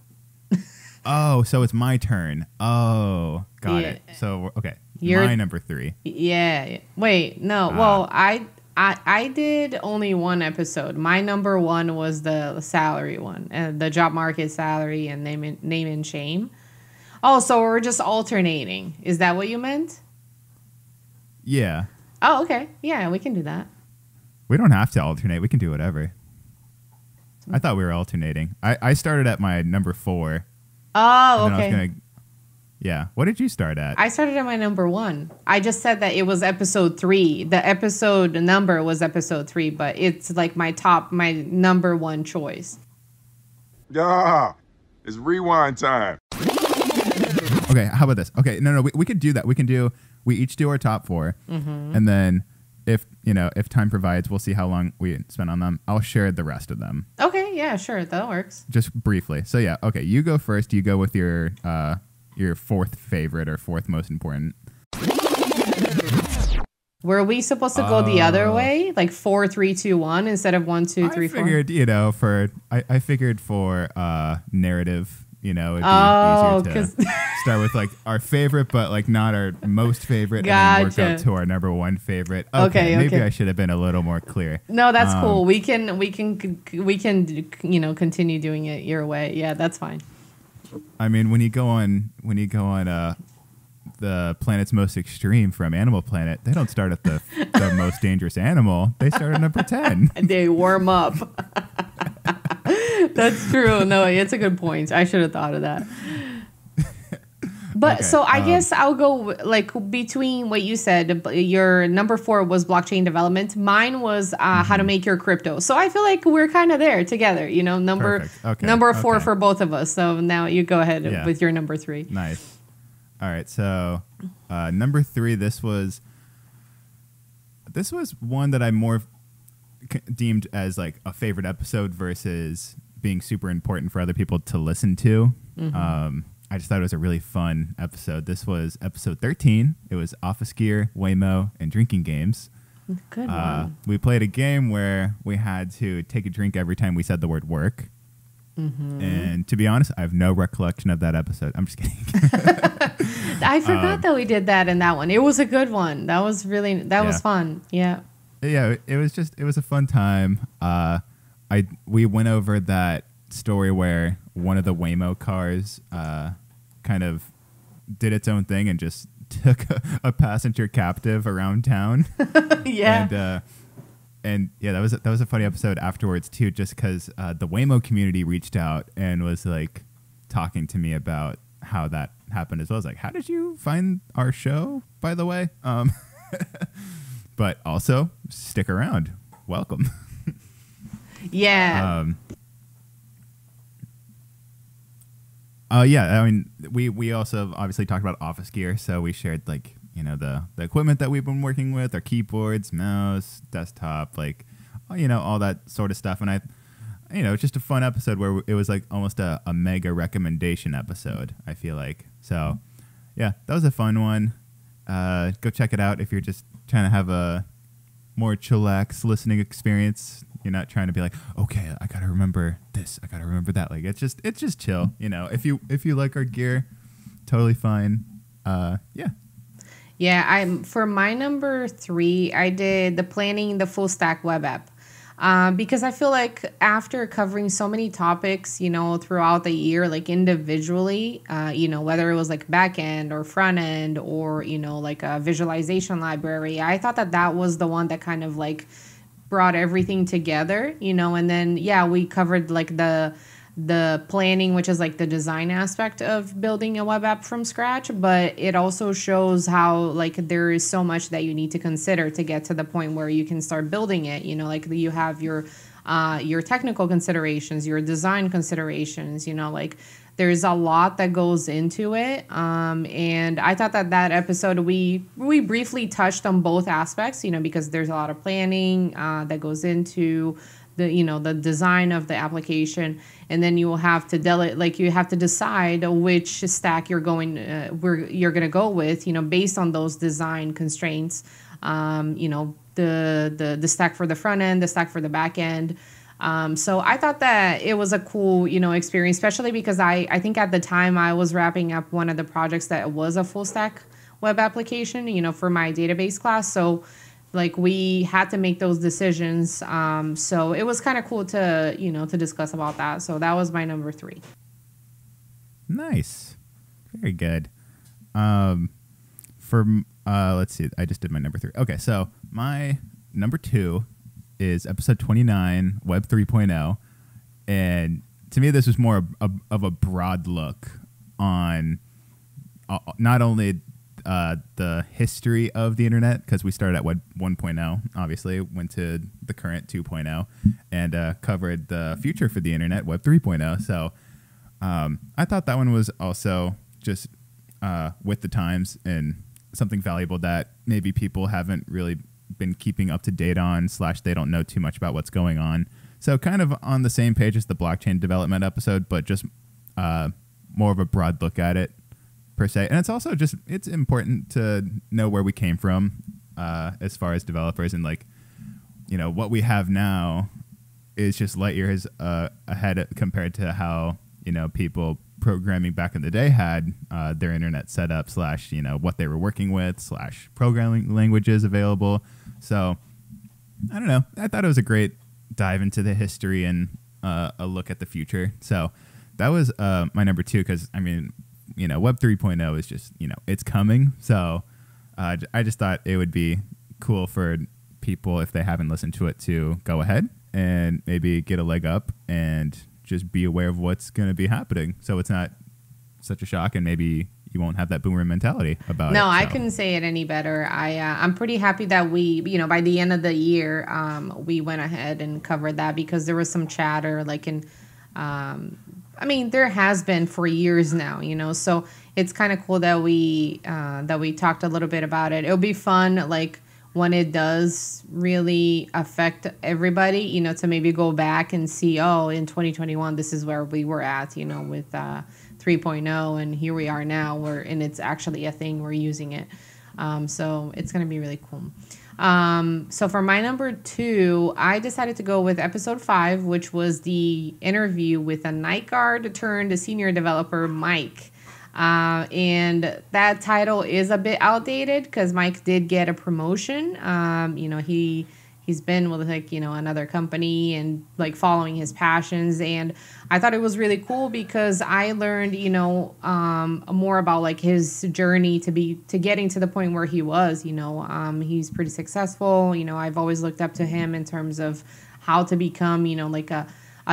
Oh, so it's my turn. Oh, got it. So, okay. My number 3. Yeah. Wait, no. Well, I did only one episode. My number 1 was the salary one, the job market salary and name and shame. Oh, so we're just alternating. Is that what you meant? Yeah. Oh, okay. Yeah, we can do that. We don't have to alternate. We can do whatever. I thought we were alternating. I started at my number 4. Oh, okay. What did you start at? I started at my number 1. I just said that it was episode 3. The episode number was episode 3, but it's like my number 1 choice. Yeah, it's rewind time. Okay, how about this? Okay, no, we could do that. We each do our top 4, and then if time provides, we'll see how long we spend on them. I'll share the rest of them. Okay, yeah, sure, that works. Just briefly. So yeah, okay, you go first. You go with your 4th favorite or 4th most important. Were we supposed to go the other way, like 4, 3, 2, 1 instead of 1, 2, 3, 4? I figured, I figured for narrative. It'd be easier to start with like our favorite, but like not our most favorite, and then work up to our number 1 favorite. Okay, maybe I should have been a little more clear. No, that's cool. We can continue doing it your way. Yeah, that's fine. I mean, when you go on the planet's most extreme from Animal Planet, they don't start at the most dangerous animal. They start at number 10. They warm up. That's true. No, it's a good point. I should have thought of that. But okay, so I guess I'll go like between what you said. Your number 4 was blockchain development. Mine was how to make your crypto. So I feel like we're kind of there together. Number 4 for both of us. So now you go ahead with your number 3. Nice. All right. So number 3. This was one that I more deemed as like a favorite episode versus being super important for other people to listen to. I just thought it was a really fun episode. This was episode 13. It was Office Gear, Waymo, and drinking games. Good one. We played a game where we had to take a drink every time we said the word work. And to be honest, I have no recollection of that episode. I'm just kidding. I forgot that we did that in that one. It was a good one. That was was fun. Yeah. Yeah, it was a fun time. We went over that story where one of the Waymo cars kind of did its own thing and just took a passenger captive around town. Yeah. And yeah, that was a funny episode afterwards too, just because the Waymo community reached out and was like talking to me about how that happened as well. I was like, how did you find our show, by the way? But also stick around. Welcome. Yeah. Yeah, I mean, we also obviously talked about office gear, so we shared like, you know, the equipment that we've been working with, our keyboards, mouse, desktop, like, you know, all that sort of stuff. And it's just a fun episode where it was like almost a mega recommendation episode, I feel like. So yeah, that was a fun one. Go check it out if you're just trying to have a more chillax listening experience. You're not trying to be like, okay, I gotta remember this, I gotta remember that. Like it's just chill, you know. If you like our gear, totally fine. Yeah. Yeah, for my number 3, I did the planning the full stack web app. Because I feel like after covering so many topics, you know, throughout the year, like individually, you know, whether it was like back end or front end or, you know, like a visualization library, I thought that was the one that kind of like brought everything together, you know. And then, yeah, we covered like the planning, which is like the design aspect of building a web app from scratch, but it also shows how like there is so much that you need to consider to get to the point where you can start building it. You know, like you have your technical considerations, your design considerations, you know, like there's a lot that goes into it. And I thought that episode, we briefly touched on both aspects, you know, because there's a lot of planning that goes into the design of the application, and then you will have to you have to decide which stack you're going to go with, you know, based on those design constraints. You know, the stack for the front end, the stack for the back end. So I thought that it was a cool, you know, experience, especially because I think at the time I was wrapping up one of the projects that was a full stack web application, you know, for my database class. So like we had to make those decisions. So it was kind of cool to, you know, to discuss about that. So that was my number 3. Nice. Very good. Let's see. I just did my number 3. Okay. So my number 2 is episode 29, Web 3.0. And to me, this was more of a broad look on not only the history of the internet, because we started at Web 1.0, obviously, went to the current 2.0, and covered the future for the internet, Web 3.0. So I thought that one was also just with the times and something valuable that maybe people haven't really been keeping up to date on, / they don't know too much about what's going on. So kind of on the same page as the blockchain development episode, but just more of a broad look at it, per se. And it's also just, it's important to know where we came from as far as developers, and like, you know, what we have now is just light years ahead compared to how, you know, people programming back in the day had their internet set up, / you know, what they were working with, / programming languages available. So I don't know, I thought it was a great dive into the history and a look at the future. So that was my number 2, because I mean, you know, Web 3.0 is just, you know, it's coming. So I just thought it would be cool for people, if they haven't listened to it, to go ahead and maybe get a leg up and just be aware of what's going to be happening. So it's not such a shock, and maybe you won't have that boomer mentality about it. No, I couldn't say it any better. I'm pretty happy that we, you know, by the end of the year, we went ahead and covered that, because there was some chatter like in, I mean, there has been for years now, you know, so it's kind of cool that we talked a little bit about it. It'll be fun, like when it does really affect everybody, you know, to maybe go back and see, oh, in 2021, this is where we were at, you know, with 3.0, and here we are now, and it's actually a thing, we're using it. So it's going to be really cool. So for my number 2, I decided to go with episode 5, which was the interview with a night guard turned senior developer, Mike. And that title is a bit outdated, because Mike did get a promotion. You know, he he's been with like, you know, another company and like following his passions. And I thought it was really cool because I learned, you know, more about like his journey to getting to the point where he was, you know. He's pretty successful. You know, I've always looked up to him in terms of how to become, you know, like a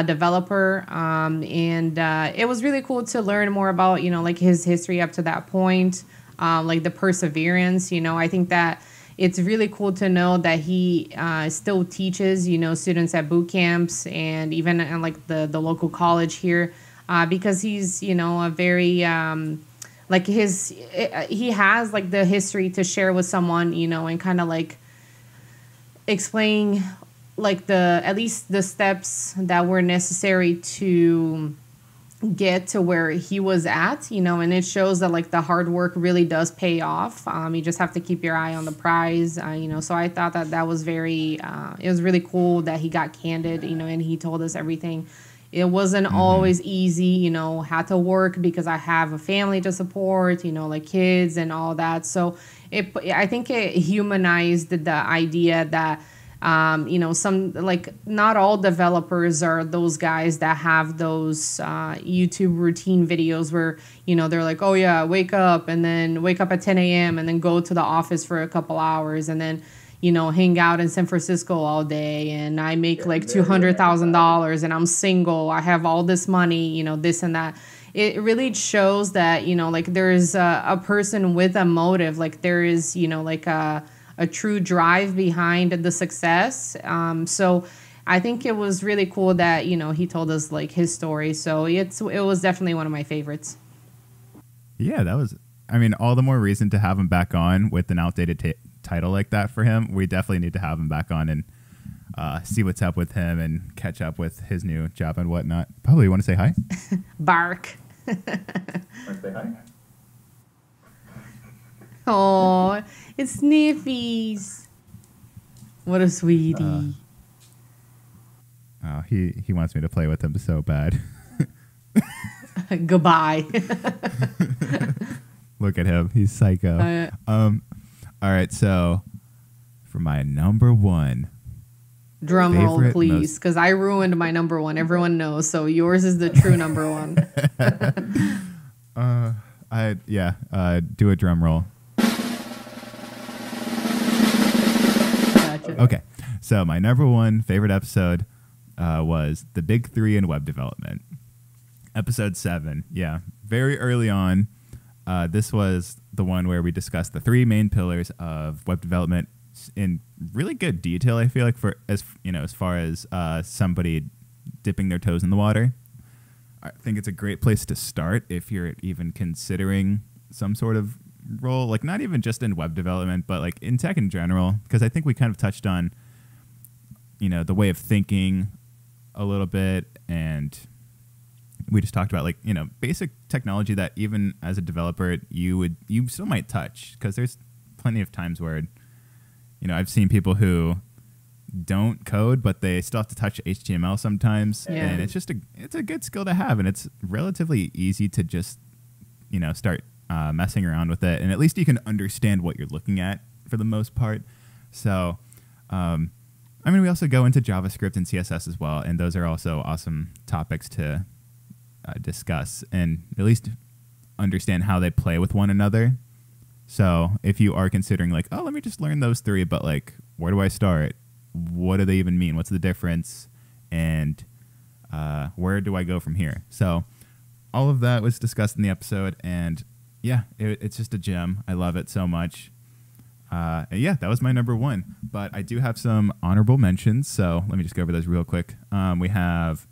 developer. And it was really cool to learn more about, you know, like his history up to that point, like the perseverance. You know, I think that it's really cool to know that he still teaches, you know, students at boot camps and even at like the local college here, because he's, you know, a very like he has like the history to share with someone, you know, and kind of like explain like at least the steps that were necessary to get to where he was at, you know. And it shows that like the hard work really does pay off. You just have to keep your eye on the prize, you know. So I thought that was very it was really cool that he got candid, you know, and he told us everything. It wasn't always easy, you know, had to work because I have a family to support, you know, like kids and all that. So I think it humanized the idea that you know, some like not all developers are those guys that have those YouTube routine videos where, you know, they're like, oh yeah, wake up at 10 a.m. and then go to the office for a couple hours and then, you know, hang out in San Francisco all day and I make like $200,000 and I'm single. I have all this money, you know, this and that. It really shows that, you know, like there's a person with a motive, like there is, you know, like a true drive behind the success. So I think it was really cool that, you know, he told us like his story. So it was definitely one of my favorites. Yeah, that was, I mean, all the more reason to have him back on with an outdated title like that for him. We definitely need to have him back on and see what's up with him and catch up with his new job and whatnot. Probably want to say hi? Bark. Want to say hi? Oh, it's Sniffies. What a sweetie. Oh, he wants me to play with him so bad. Goodbye. Look at him. He's psycho. All right, so for my number one. Drum roll, please, because I ruined my number one. Everyone knows, so yours is the true number one. Do a drum roll. Okay, so my number one favorite episode was The Big Three in Web Development. Episode 7, yeah, very early on. This was the one where we discussed the 3 main pillars of web development in really good detail, I feel like, for as far as somebody dipping their toes in the water. I think it's a great place to start if you're even considering some sort of role, like not even just in web development, but like in tech in general, because I think we kind of touched on, you know, the way of thinking a little bit, and we just talked about like, you know, basic technology that even as a developer you still might touch, because there's plenty of times where, you know, I've seen people who don't code but they still have to touch HTML sometimes, and it's a good skill to have, and it's relatively easy to just, you know, start messing around with it, and at least you can understand what you're looking at for the most part. So I mean, we also go into JavaScript and CSS as well, and those are also awesome topics to discuss and at least understand how they play with one another. So if you are considering like, oh, let me just learn those 3, but like, where do I start? What do they even mean? What's the difference? And where do I go from here? So all of that was discussed in the episode, and yeah, it's just a gem. I love it so much. And yeah, that was my number one. But I do have some honorable mentions, so let me just go over those real quick. We have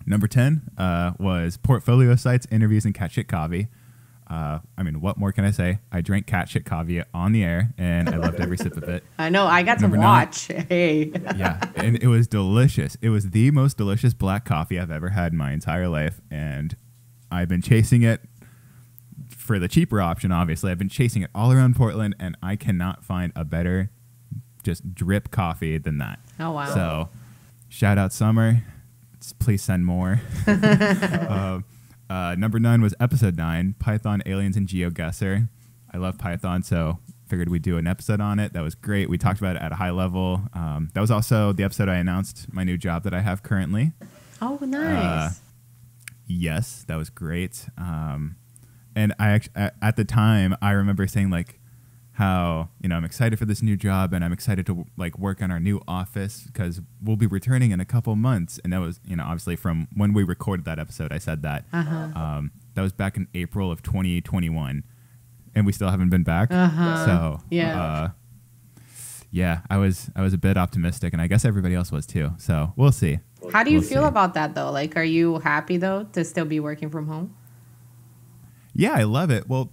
number 10 was portfolio sites, interviews, and cat shit coffee. I mean, what more can I say? I drank cat shit coffee on the air, and I loved every sip of it. I know. I got Number to watch. 9, hey. Yeah, and it was delicious. It was the most delicious black coffee I've ever had in my entire life, and I've been chasing it for the cheaper option, obviously. I've been chasing it all around Portland, and I cannot find a better just drip coffee than that. Oh, wow. So, shout out Summer. Please send more. Number 9 was episode 9, Python, Aliens, and GeoGuessr. I love Python, so figured we'd do an episode on it. That was great. We talked about it at a high level. That was also the episode I announced my new job that I have currently. Oh, nice. Yes, that was great. And at the time, I remember saying like how, I'm excited for this new job and I'm excited to like work on our new office because we'll be returning in a couple months. And that was, obviously from when we recorded that episode, I said that. That was back in April of 2021. And we still haven't been back. So, yeah, I was a bit optimistic, and I guess everybody else was too. So we'll see. How do you feel about that, though? Like, are you happy, though, to still be working from home? Yeah, I love it. Well,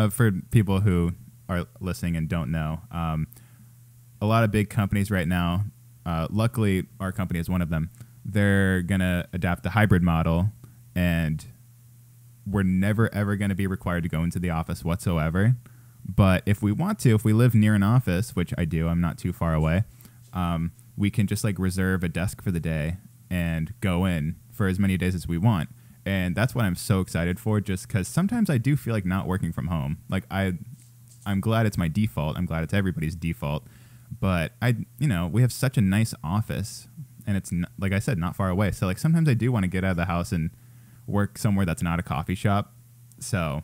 for people who are listening and don't know, a lot of big companies right now, luckily our company is one of them, they're going to adapt the hybrid model, and we're never, ever going to be required to go into the office whatsoever. But if we want to, if we live near an office, which I do, I'm not too far away, we can just like reserve a desk for the day and go in for as many days as we want. And that's what I'm so excited for, just because sometimes I do feel like not working from home. Like I'm glad it's my default. I'm glad it's everybody's default. But we have such a nice office, and it's like I said, not far away. So like sometimes I do want to get out of the house and work somewhere that's not a coffee shop. So,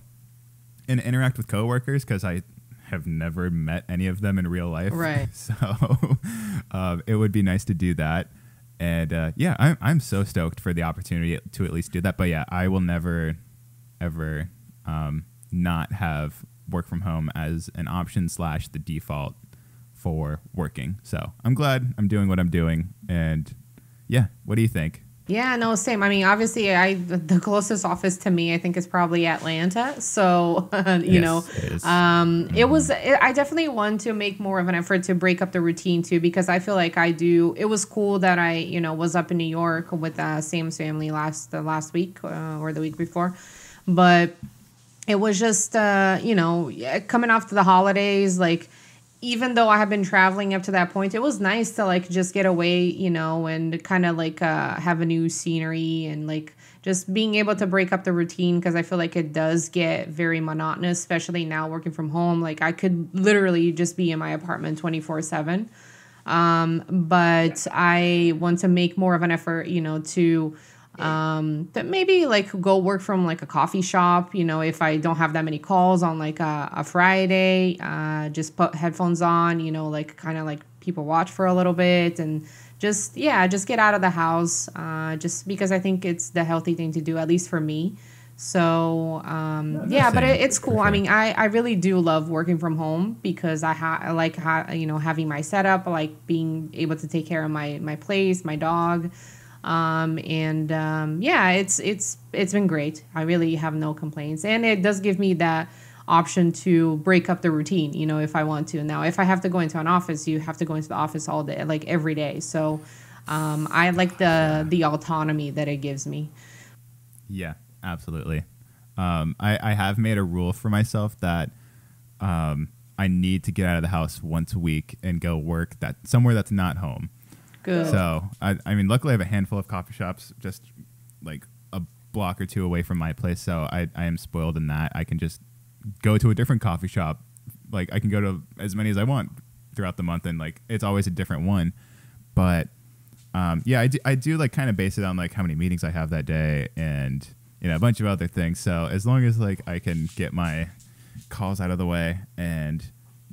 and interact with coworkers, because I have never met any of them in real life. Right. So it would be nice to do that. And I'm so stoked for the opportunity to at least do that. But yeah, I will never, ever not have work from home as an option / the default for working. So I'm glad I'm doing what I'm doing. And yeah, what do you think? Yeah, no, same. I mean, obviously, the closest office to me, I think, is probably Atlanta. So, it was. I definitely want to make more of an effort to break up the routine too, because I feel like I do. It was cool that I, was up in New York with Sam's family the last week or the week before, but it was just coming off to the holidays, like. Even though I have been traveling up to that point, it was nice to like just get away, and kind of like have a new scenery and like just being able to break up the routine, because I feel like it does get very monotonous, especially now working from home. Like I could literally just be in my apartment 24/7. But I want to make more of an effort, to that maybe like go work from like a coffee shop, if I don't have that many calls on like a Friday, just put headphones on, like kind of like people watch for a little bit and just get out of the house, just because I think it's the healthy thing to do, at least for me. So, but it's cool. Sure. I mean, I really do love working from home because I like having my setup, I like being able to take care of my place, my dog. It's been great. I really have no complaints, and it does give me that option to break up the routine, if I want to. Now, if I have to go into an office, you have to go into the office all day, like every day. So, I like the autonomy that it gives me. Yeah, absolutely. I have made a rule for myself that, I need to get out of the house once a week and go work somewhere that's not home. Good. So, I mean, luckily I have a handful of coffee shops just like a block or two away from my place. So I am spoiled in that I can just go to a different coffee shop. Like I can go to as many as I want throughout the month, and like it's always a different one. But I do like kind of base it on like how many meetings I have that day and a bunch of other things. So as long as like I can get my calls out of the way and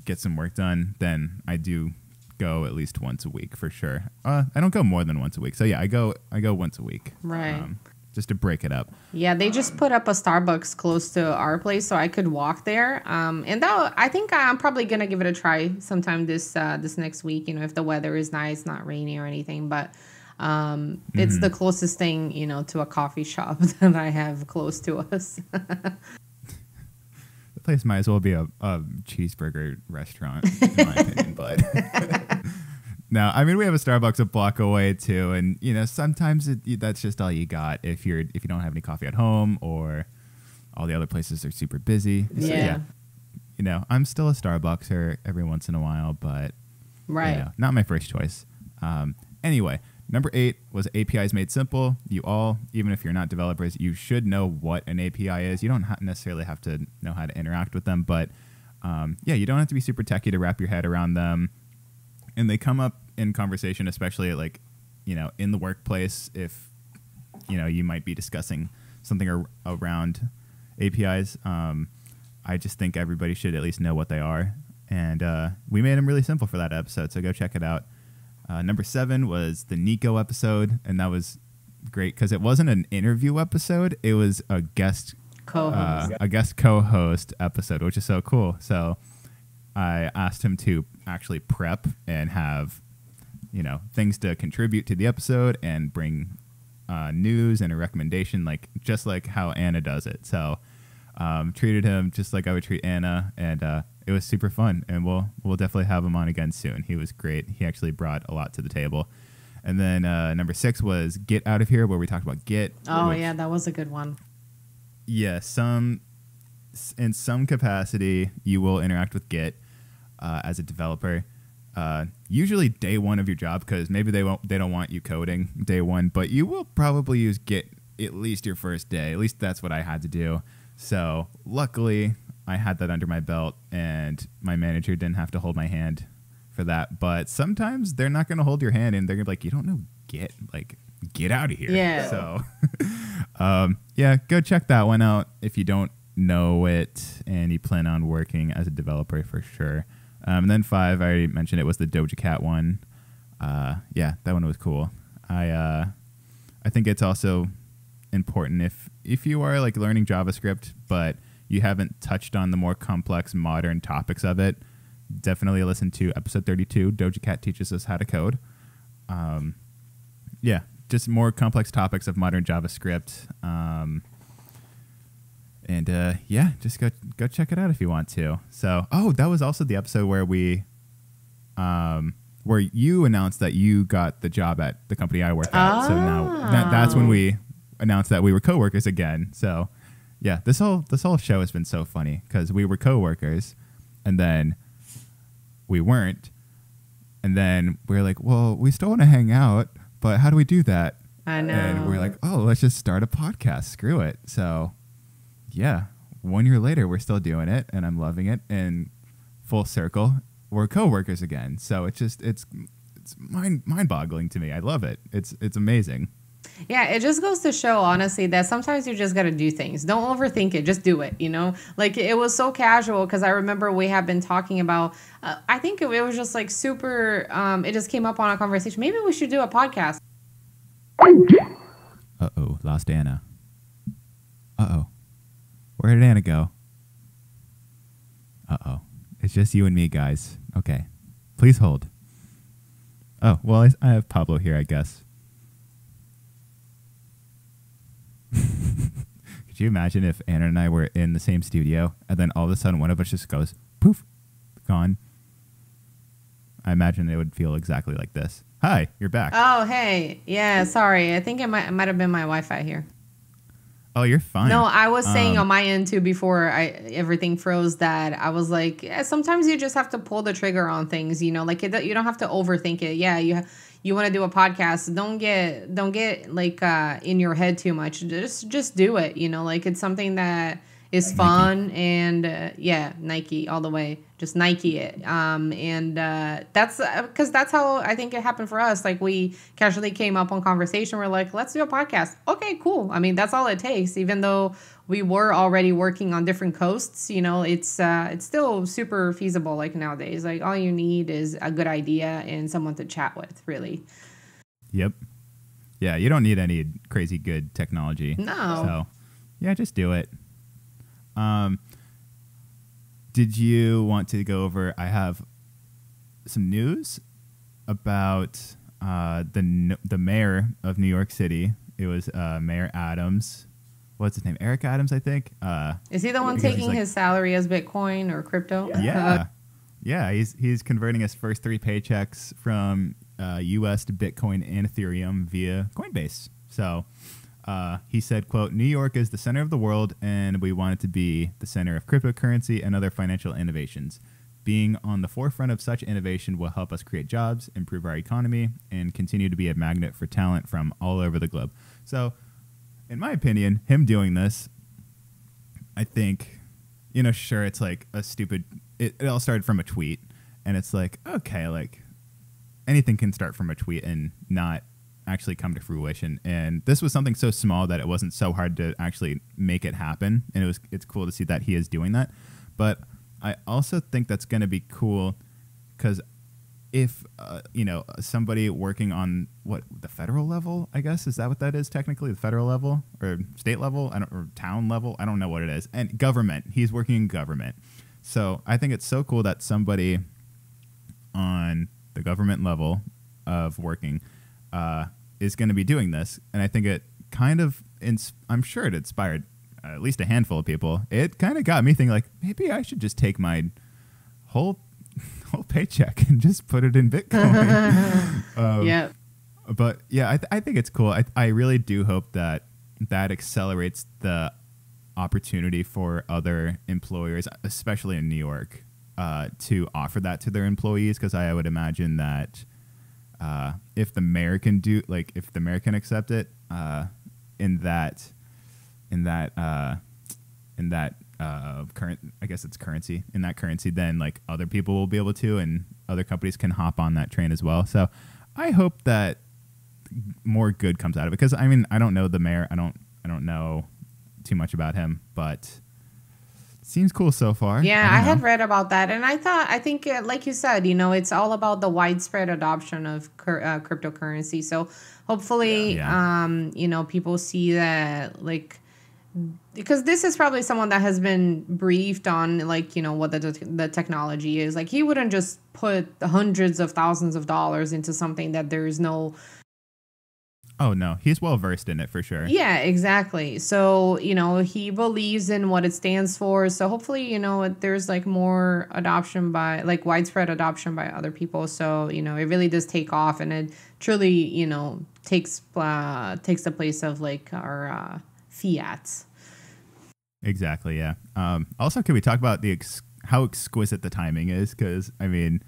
get some work done, then I do go at least once a week for sure. I don't go more than once a week. So yeah, I go once a week. Right. Just to break it up. Yeah, they just put up a Starbucks close to our place, so I could walk there. And I think I'm probably gonna give it a try sometime this next week. If the weather is nice, not rainy or anything. But it's the closest thing, to a coffee shop that I have close to us. The place might as well be a cheeseburger restaurant, in my opinion. But no, I mean we have a Starbucks a block away too, and sometimes that's just all you got if you don't have any coffee at home or all the other places are super busy. Yeah. So, I'm still a Starbuckser every once in a while, but not my first choice. Anyway. Number 8 was APIs made simple. Even if you're not developers, you should know what an API is. You don't necessarily have to know how to interact with them, but yeah, you don't have to be super techie to wrap your head around them. And they come up in conversation, especially like, in the workplace, if, you might be discussing something around APIs. I just think everybody should at least know what they are. And we made them really simple for that episode, so go check it out. Number 7 was the Nico episode, and that was great because it wasn't an interview episode. It was a guest co-host episode, which is so cool. So I asked him to actually prep and have, things to contribute to the episode and bring news and a recommendation, just like how Anna does it. So treated him just like I would treat Anna, and it was super fun. And we'll definitely have him on again soon. He was great. He actually brought a lot to the table. And then number 6 was Get Out of Here, where we talked about Git. Oh, yeah, that was a good one. Yeah, in some capacity, you will interact with Git as a developer. Usually day one of your job, because maybe they don't want you coding day one, but you will probably use Git at least your first day. At least that's what I had to do. So luckily, I had that under my belt, and my manager didn't have to hold my hand for that. But sometimes they're not going to hold your hand, and they're going to be like, you don't know Git, get out of here. Yeah. So, yeah, go check that one out if you don't know it and you plan on working as a developer for sure. And then 5, I already mentioned it, was the Doja Cat one. Yeah, that one was cool. I think it's also important if you are learning JavaScript, but you haven't touched on the more complex modern topics of it, definitely listen to episode 32. Doja Cat teaches us how to code. Yeah, just more complex topics of modern JavaScript. And yeah, just go check it out if you want to. So, that was also the episode where where you announced that you got the job at the company I work at. So now that's when we announced that we were coworkers again. So, yeah, this whole show has been so funny because we were coworkers, and then we weren't, and then we're like, well, we still want to hang out, but how do we do that? I know. And we're like, let's just start a podcast. Screw it. So, yeah, 1 year later, we're still doing it, and I'm loving it. And full circle, we're coworkers again. So it's mind-boggling to me. I love it. It's amazing. Yeah, it just goes to show, honestly, that sometimes you just got to do things. Don't overthink it. Just do it, It was so casual because I remember we have been talking about, I think it was just super, it just came up on a conversation. Maybe we should do a podcast. Uh-oh, lost Anna. Uh-oh. Where did Anna go? Uh-oh. It's just you and me, guys. Okay. Please hold. Oh, well, I have Pablo here, I guess. Could you imagine if Anna and I were in the same studio and then all of a sudden one of us just goes, poof, gone? I imagine it would feel exactly like this. Hi, you're back. Oh, hey. Yeah, sorry. I think it might have been my Wi-Fi here. Oh, you're fine. No, I was saying on my end too before everything froze that I was like, yeah, sometimes you just have to pull the trigger on things, you don't have to overthink it. Yeah, you want to do a podcast, don't get in your head too much. Just do it, it's something that is fun. Nike. And yeah, Nike all the way. Just Nike it. And that's because that's how I think it happened for us. We casually came up on conversation. We're like, let's do a podcast. Okay, cool. I mean, that's all it takes. Even though we were already working on different coasts, it's still super feasible. Nowadays, all you need is a good idea and someone to chat with, really. Yep. Yeah, you don't need any crazy good technology. No. So, yeah, just do it. Did you want to go over? I have some news about the mayor of New York City. It was Mayor Adams. What's his name? Eric Adams, I think. Is he the one taking his salary as Bitcoin or crypto? Yeah. Yeah, he's converting his first 3 paychecks from US to Bitcoin and Ethereum via Coinbase. So he said, quote, New York is the center of the world, and we want it to be the center of cryptocurrency and other financial innovations. Being on the forefront of such innovation will help us create jobs, improve our economy, and continue to be a magnet for talent from all over the globe. So, in my opinion, him doing this, I think, sure, it's a stupid it all started from a tweet, and it's like, okay, like anything can start from a tweet and not actually come to fruition. And this was something so small that it wasn't so hard to actually make it happen. And it's cool to see that he is doing that. But I also think that's going to be cool because if, somebody working on the federal level, I guess, is that what that is technically, the federal level or state level, or town level? I don't know what it is. And government, he's working in government. So I think it's so cool that somebody on the government level of working is going to be doing this. And I think it kind of, I'm sure it inspired at least a handful of people. It kind of got me thinking, like, maybe I should just take my whole paycheck and just put it in Bitcoin. Yeah. But yeah, I think it's cool. I really do hope that accelerates the opportunity for other employers, especially in New York, to offer that to their employees. Because I would imagine that if the mayor can accept it in that current, I guess it's currency, in that currency, then like other people will be able to, and other companies can hop on that train as well. So I hope that more good comes out of it, because I mean, I don't know the mayor, I don't know too much about him, but it seems cool so far. Yeah, I had read about that, and I think like you said, it's all about the widespread adoption of cryptocurrency. So hopefully, people see that, like, because this is probably someone that has been briefed on, like, what the technology is. Like, he wouldn't just put hundreds of thousands of dollars into something that there's no. Oh, no, he's well versed in it for sure. Yeah, exactly. So, he believes in what it stands for. So hopefully, there's like more adoption widespread adoption by other people. So, it really does take off, and it truly, takes the place of like our fiat. Exactly. Yeah. Also, can we talk about how exquisite the timing is? Because I mean,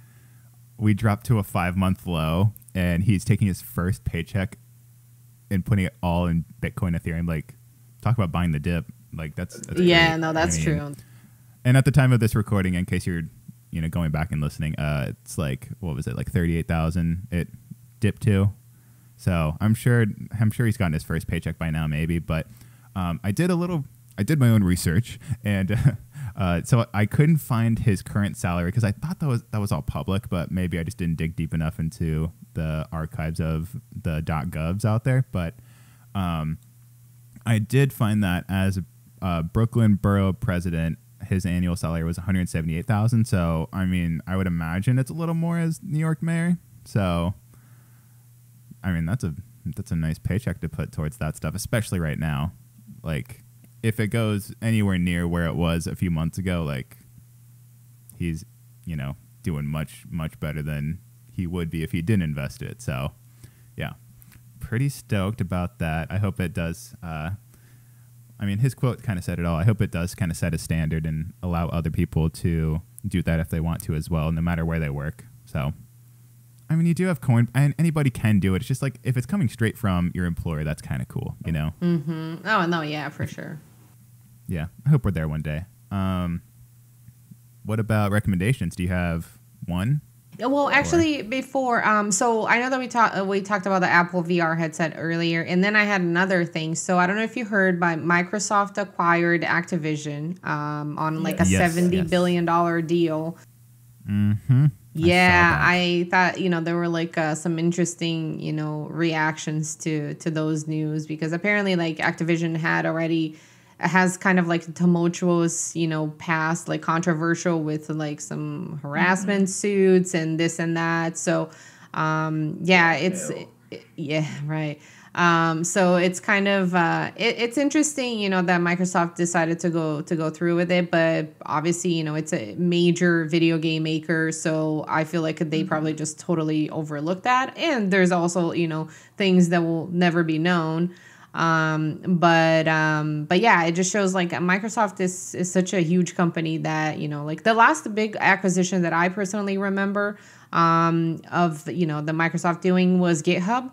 we dropped to a 5-month low, and he's taking his first paycheck and putting it all in Bitcoin, Ethereum. Like, talk about buying the dip. Like, that's yeah, great. No, that's true. And at the time of this recording, in case you're going back and listening, it's like, what was it, like 38,000 it dipped to. So I'm sure he's gotten his first paycheck by now, maybe. But I did my own research, and so I couldn't find his current salary, because I thought that was all public, but maybe I just didn't dig deep enough into the archives of the .govs out there. But I did find that as a Brooklyn borough president, his annual salary was $178,000. So I mean, I would imagine it's a little more as New York mayor. So I mean, that's a nice paycheck to put towards that stuff, especially right now. Like, if it goes anywhere near where it was a few months ago, like, he's, doing much, much better than he would be if he didn't invest it. So, yeah, pretty stoked about that. I hope it does. I mean, his quote kind of said it all. I hope it does kind of set a standard and allow other people to do that if they want to as well, no matter where they work. So, I mean, you do have coin, and anybody can do it. It's just like, if it's coming straight from your employer, that's kind of cool, Mm-hmm. Oh, no, yeah, for sure. Yeah, I hope we're there one day. What about recommendations? Do you have one? Well, actually, before, so I know that we talked about the Apple VR headset earlier, and then I had another thing. So I don't know if you heard, but Microsoft acquired Activision on like a $70 billion deal. Mm-hmm. Yeah, I thought, there were like some interesting, reactions to those news, because apparently, like, Activision has kind of like a tumultuous, past, like controversial with like some harassment suits and this and that. So, right. So it's kind of it's interesting, that Microsoft decided to go through with it, but obviously, it's a major video game maker, so I feel like they probably just totally overlooked that. And there's also, things that will never be known. But yeah, it just shows like Microsoft is such a huge company that, like the last big acquisition that I personally remember, of, the Microsoft doing was GitHub.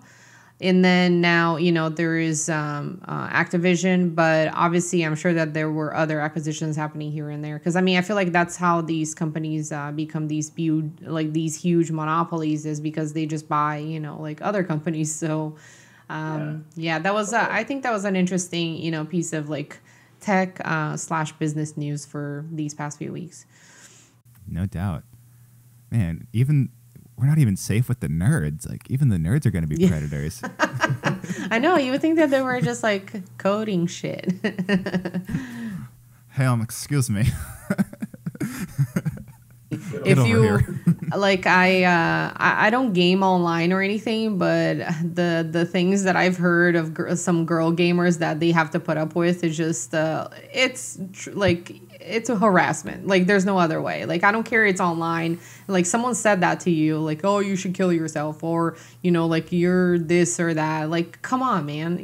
And then now, there is Activision, but obviously I'm sure that there were other acquisitions happening here and there. Because, I feel like that's how these companies become these huge monopolies, is because they just buy, other companies. So, that was, I think that was an interesting, piece of tech / business news for these past few weeks. No doubt. Man, we're not even safe with the nerds. Even the nerds are going to be predators. I know. You would think that they were just coding shit. Hey, excuse me. If you I don't game online or anything, but the things that I've heard of some girl gamers that they have to put up with is just it's a harassment. There's no other way. I don't care, it's online. Someone said that to you, oh, you should kill yourself, or you're this or that. Come on, man.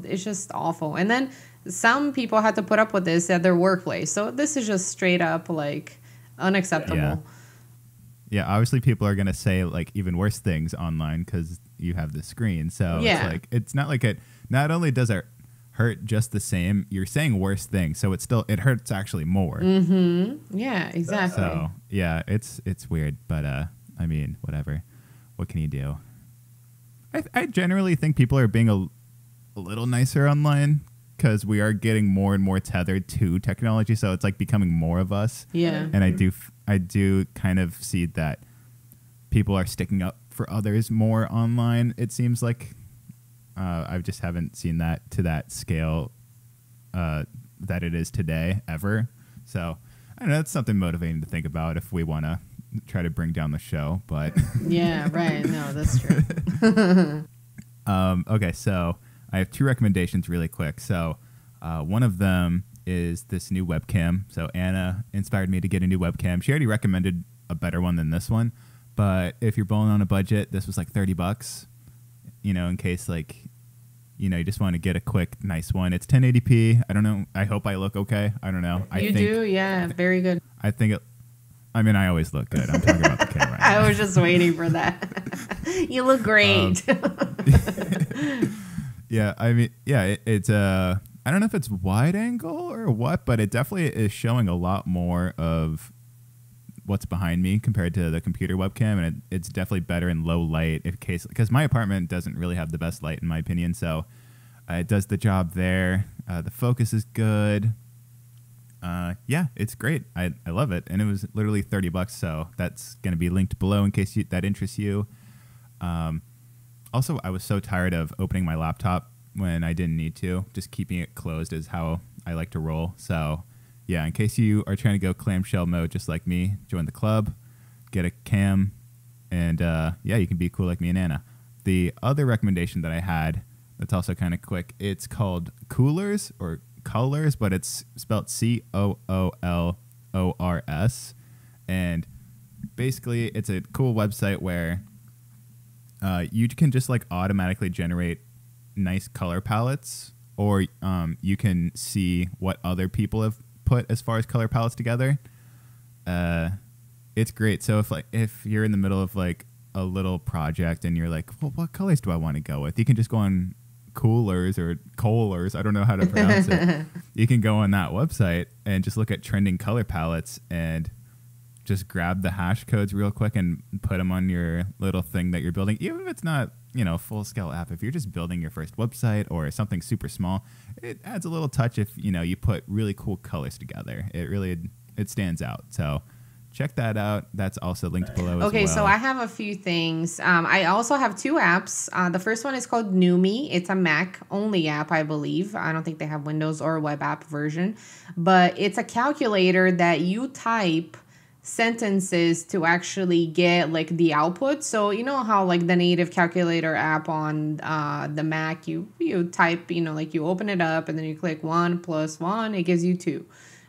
It's just awful. And then some people had to put up with this at their workplace. So this is just straight up unacceptable. Yeah, obviously people are going to say even worse things online because you have the screen. So it's not not only does it hurt just the same, you're saying worse things. So it hurts actually more. Mm-hmm. Yeah, exactly. So yeah, it's weird, but whatever. What can you do? I generally think people are being a little nicer online, because we are getting more and more tethered to technology, so it's becoming more of us. Yeah. And I do kind of see that people are sticking up for others more online. It seems like I just haven't seen that to that scale that it is today ever. So I don't know. It's something motivating to think about if we want to try to bring down the show. But yeah, right. No, that's true. Okay, so I have two recommendations really quick. So one of them is this new webcam. So Anna inspired me to get a new webcam. She already recommended a better one than this one. But if you're bowling on a budget, this was $30, in case you just want to get a quick, nice one. It's 1080p. I don't know. I hope I look okay. I don't know. You do? Yeah, very good. I think I always look good. I'm talking about the camera. I was just waiting for that. You look great. Yeah, it's I don't know if it's wide angle or what, but it definitely is showing a lot more of what's behind me compared to the computer webcam, and it's definitely better in low light because my apartment doesn't really have the best light in my opinion, so it does the job there. The focus is good. Yeah, it's great. I love it, and it was literally $30, so that's going to be linked below in case that interests you. Also, I was so tired of opening my laptop when I didn't need to. Just keeping it closed is how I like to roll. So, yeah, in case you are trying to go clamshell mode just like me, join the club, get a cam, and you can be cool like me and Anna. The other recommendation that I had that's also kind of quick, it's called Coolors or Colors, but it's spelled Coolors. And basically, it's a cool website where you can just automatically generate nice color palettes, or you can see what other people have put as far as color palettes together. It's great. So if you're in the middle of a little project and you're well, what colors do I want to go with? You can just go on Coolors or Colors. I don't know how to pronounce it. You can go on that website and just look at trending color palettes and just grab the hash codes real quick and put them on your little thing that you're building. Even if it's not, a full-scale app, if you're just building your first website or something super small, it adds a little touch if, you put really cool colors together. It stands out. So check that out. That's also linked below as well. Okay, so I have a few things. I also have two apps. The first one is called Nume. It's a Mac-only app, I believe. I don't think they have Windows or web app version. But it's a calculator that you type sentences to actually get the output. So you know how the native calculator app on the Mac, you type, you open it up and then you click 1 + 1, it gives you 2.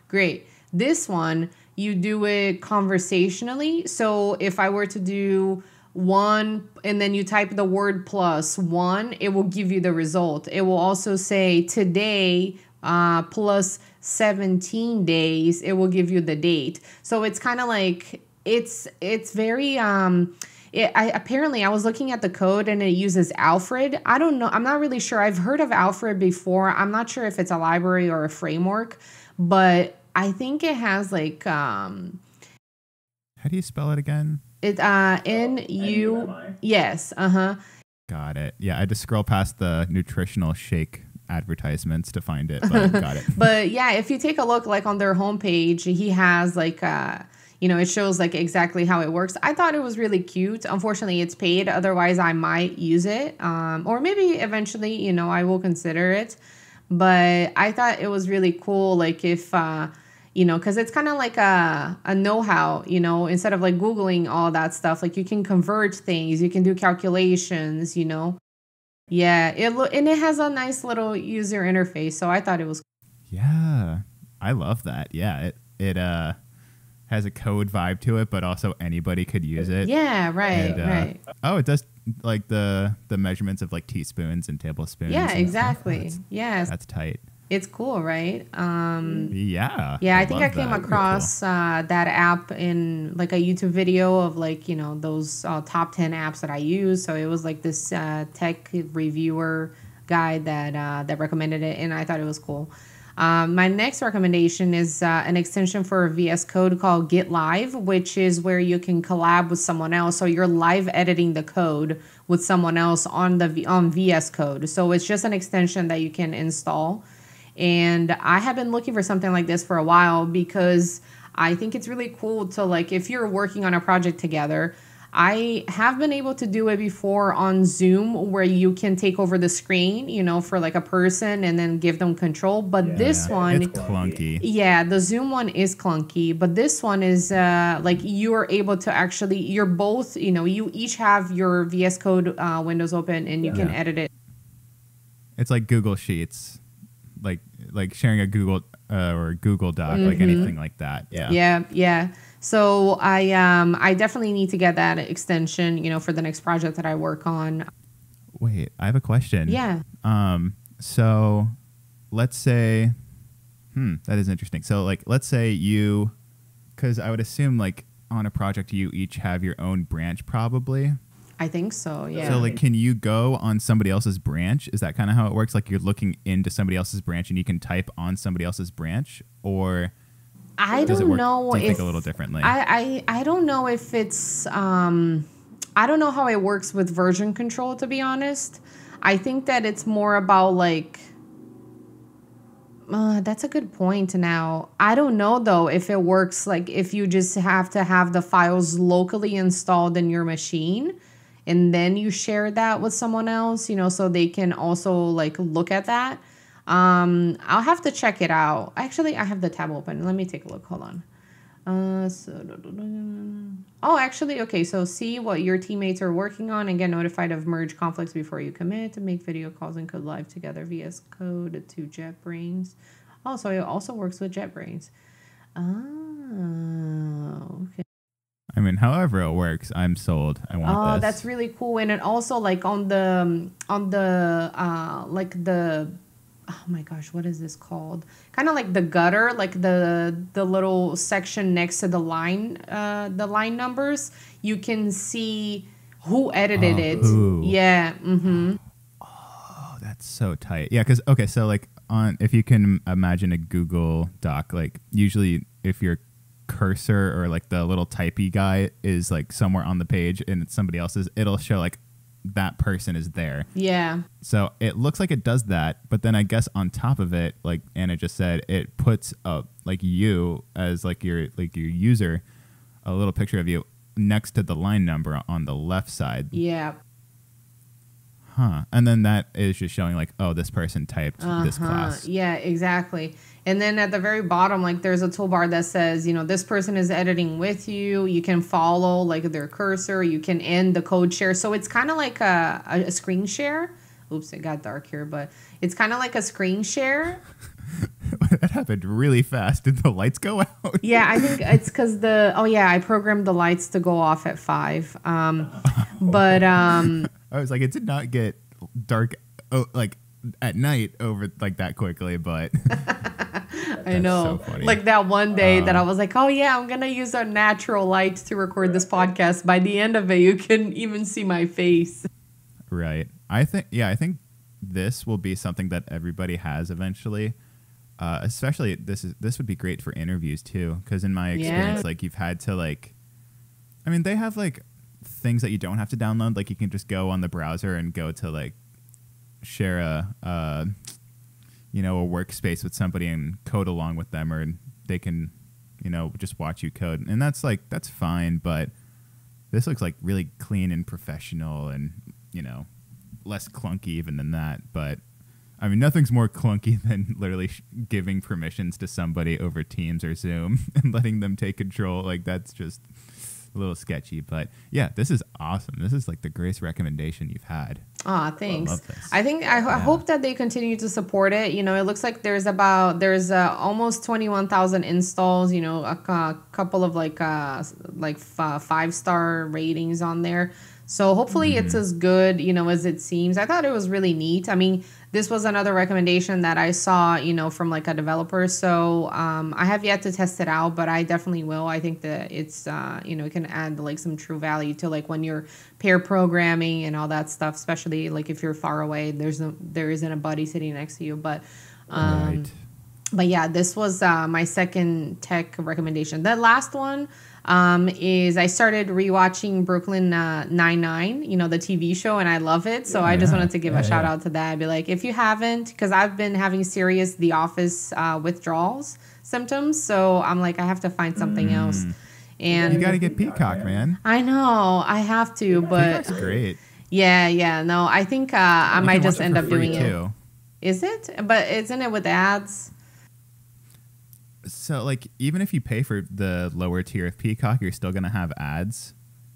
Great. This one, you do it conversationally. So if I were to do 1 and then you type the word +1, it will give you the result. It will also say today plus 17 days, it will give you the date. So it's kind of it's very Apparently I was looking at the code and it uses Alfred. I don't know. I'm not really sure. I've heard of Alfred before. I'm not sure if it's a library or a framework, but I think it has like How do you spell it again? N-U. Yes. Got it. Yeah, I had to scroll past the nutritional shake advertisements to find it, but got it. But yeah, if you take a look like on their homepage, he has like it shows like exactly how it works. I thought it was really cute. Unfortunately, it's paid. Otherwise, I might use it. Or maybe eventually, I will consider it. But I thought it was really cool. Like if, because it's kind of like a know-how, instead of like Googling all that stuff, like you can convert things, you can do calculations, Yeah, and it has a nice little user interface. So I thought it was. Yeah, I love that. Yeah, it has a code vibe to it, but also anybody could use it. Yeah, right, right. Oh, it does like the measurements of like teaspoons and tablespoons. Yeah, exactly. Yes. That's tight. It's cool, right? Yeah. Yeah, I think I came across that app in like a YouTube video of like, those top 10 apps that I use. So it was like this tech reviewer guy that recommended it, and I thought it was cool. My next recommendation is an extension for VS Code called Get Live, which is where you can collab with someone else. So you're live editing the code with someone else on VS Code. So it's just an extension that you can install. And I have been looking for something like this for a while because I think it's really cool to like, if you're working on a project together, I have been able to do it before on Zoom where you can take over the screen, for like a person and then give them control. But this one, it's clunky. Yeah, the Zoom one is clunky, but this one is like you are able to actually, you're both, you each have your VS Code windows open and you can edit it. It's like Google Sheets, like sharing a Google or Google Doc, like anything like that. Yeah. Yeah. So I definitely need to get that extension, for the next project that I work on. Wait, I have a question. Yeah. So let's say, that is interesting. So like, let's say because I would assume like on a project, you each have your own branch probably. I think so, yeah. So like, can you go on somebody else's branch? Is that kind of how it works? Like you're looking into somebody else's branch and you can type on somebody else's branch, or I don't know. Do you think a little differently? I don't know if it's I don't know how it works with version control, to be honest. I think that it's more about like that's a good point now. I don't know though if it works like if you just have to have the files locally installed in your machine and then you share that with someone else, so they can also like look at that. I'll have to check it out. Actually, I have the tab open. Let me take a look. Hold on. Actually, okay. So see what your teammates are working on and get notified of merge conflicts before you commit to make video calls and code live together via code to JetBrains. Oh, so it also works with JetBrains. Oh, okay. I mean, however it works, I'm sold. I want this. Oh, that's really cool. And it also like on the oh my gosh, what is this called? Kind of like the gutter, like the little section next to the line numbers. You can see who edited it. Who. Yeah. Mm-hmm. Oh, that's so tight. Yeah, because okay, so like if you can imagine a Google Doc, like usually if your cursor or like the little typey guy is like somewhere on the page and it's somebody else's, it'll show like that person is there. Yeah. So it looks like it does that, but then I guess on top of it, like Anna just said, it puts up like you as like your user, a little picture of you next to the line number on the left side. Yeah. Huh. And then that is just showing like, oh, this person typed this class. Yeah, exactly. And then at the very bottom, like there's a toolbar that says, this person is editing with you. You can follow like their cursor. You can end the code share. So it's kind of like a screen share. Oops, it got dark here, but it's kind of like a screen share. That happened really fast. Did the lights go out? Yeah, I think it's because I programmed the lights to go off at 5. But I was like, it did not get dark like at night over like that quickly, but I know. so funny. Like that one day that I was like, oh yeah, I'm going to use a natural light to record this podcast. By the end of it, you couldn't even see my face. Right. I think this will be something that everybody has eventually. Especially this would be great for interviews too, because in my experience, like you've had to like, I mean, they have like things that you don't have to download. Like you can just go on the browser and go to like share a workspace with somebody and code along with them, or they can, just watch you code. And that's fine. But this looks like really clean and professional and, less clunky even than that. But I mean, nothing's more clunky than literally giving permissions to somebody over Teams or Zoom and letting them take control. Like that's just a little sketchy, but yeah, this is awesome. This is like the greatest recommendation you've had. Thanks. I love this. I hope that they continue to support it. It looks like there's almost 21,000 installs. A couple of like 5-star ratings on there. So hopefully it's as good, as it seems. I thought it was really neat. I mean, this was another recommendation that I saw, from like a developer. So I have yet to test it out, but I definitely will. I think that it's, it can add like some true value to like when you're pair programming and all that stuff, especially like if you're far away, there isn't a buddy sitting next to you. But Right. But yeah, this was my second tech recommendation. The last one is I started rewatching Brooklyn Nine-Nine, the TV show, and I love it. So I just wanted to give a shout out to that. I'd be like, if you haven't, because I've been having serious The Office withdrawals symptoms. So I'm like, I have to find something else. And You got to get Peacock, man. I know, I have to, but Peacock's great. yeah. No, I think I You might can just watch it end for up free, doing too. it. Is it? But isn't it with ads? So, like, even if you pay for the lower tier of Peacock, you're still going to have ads.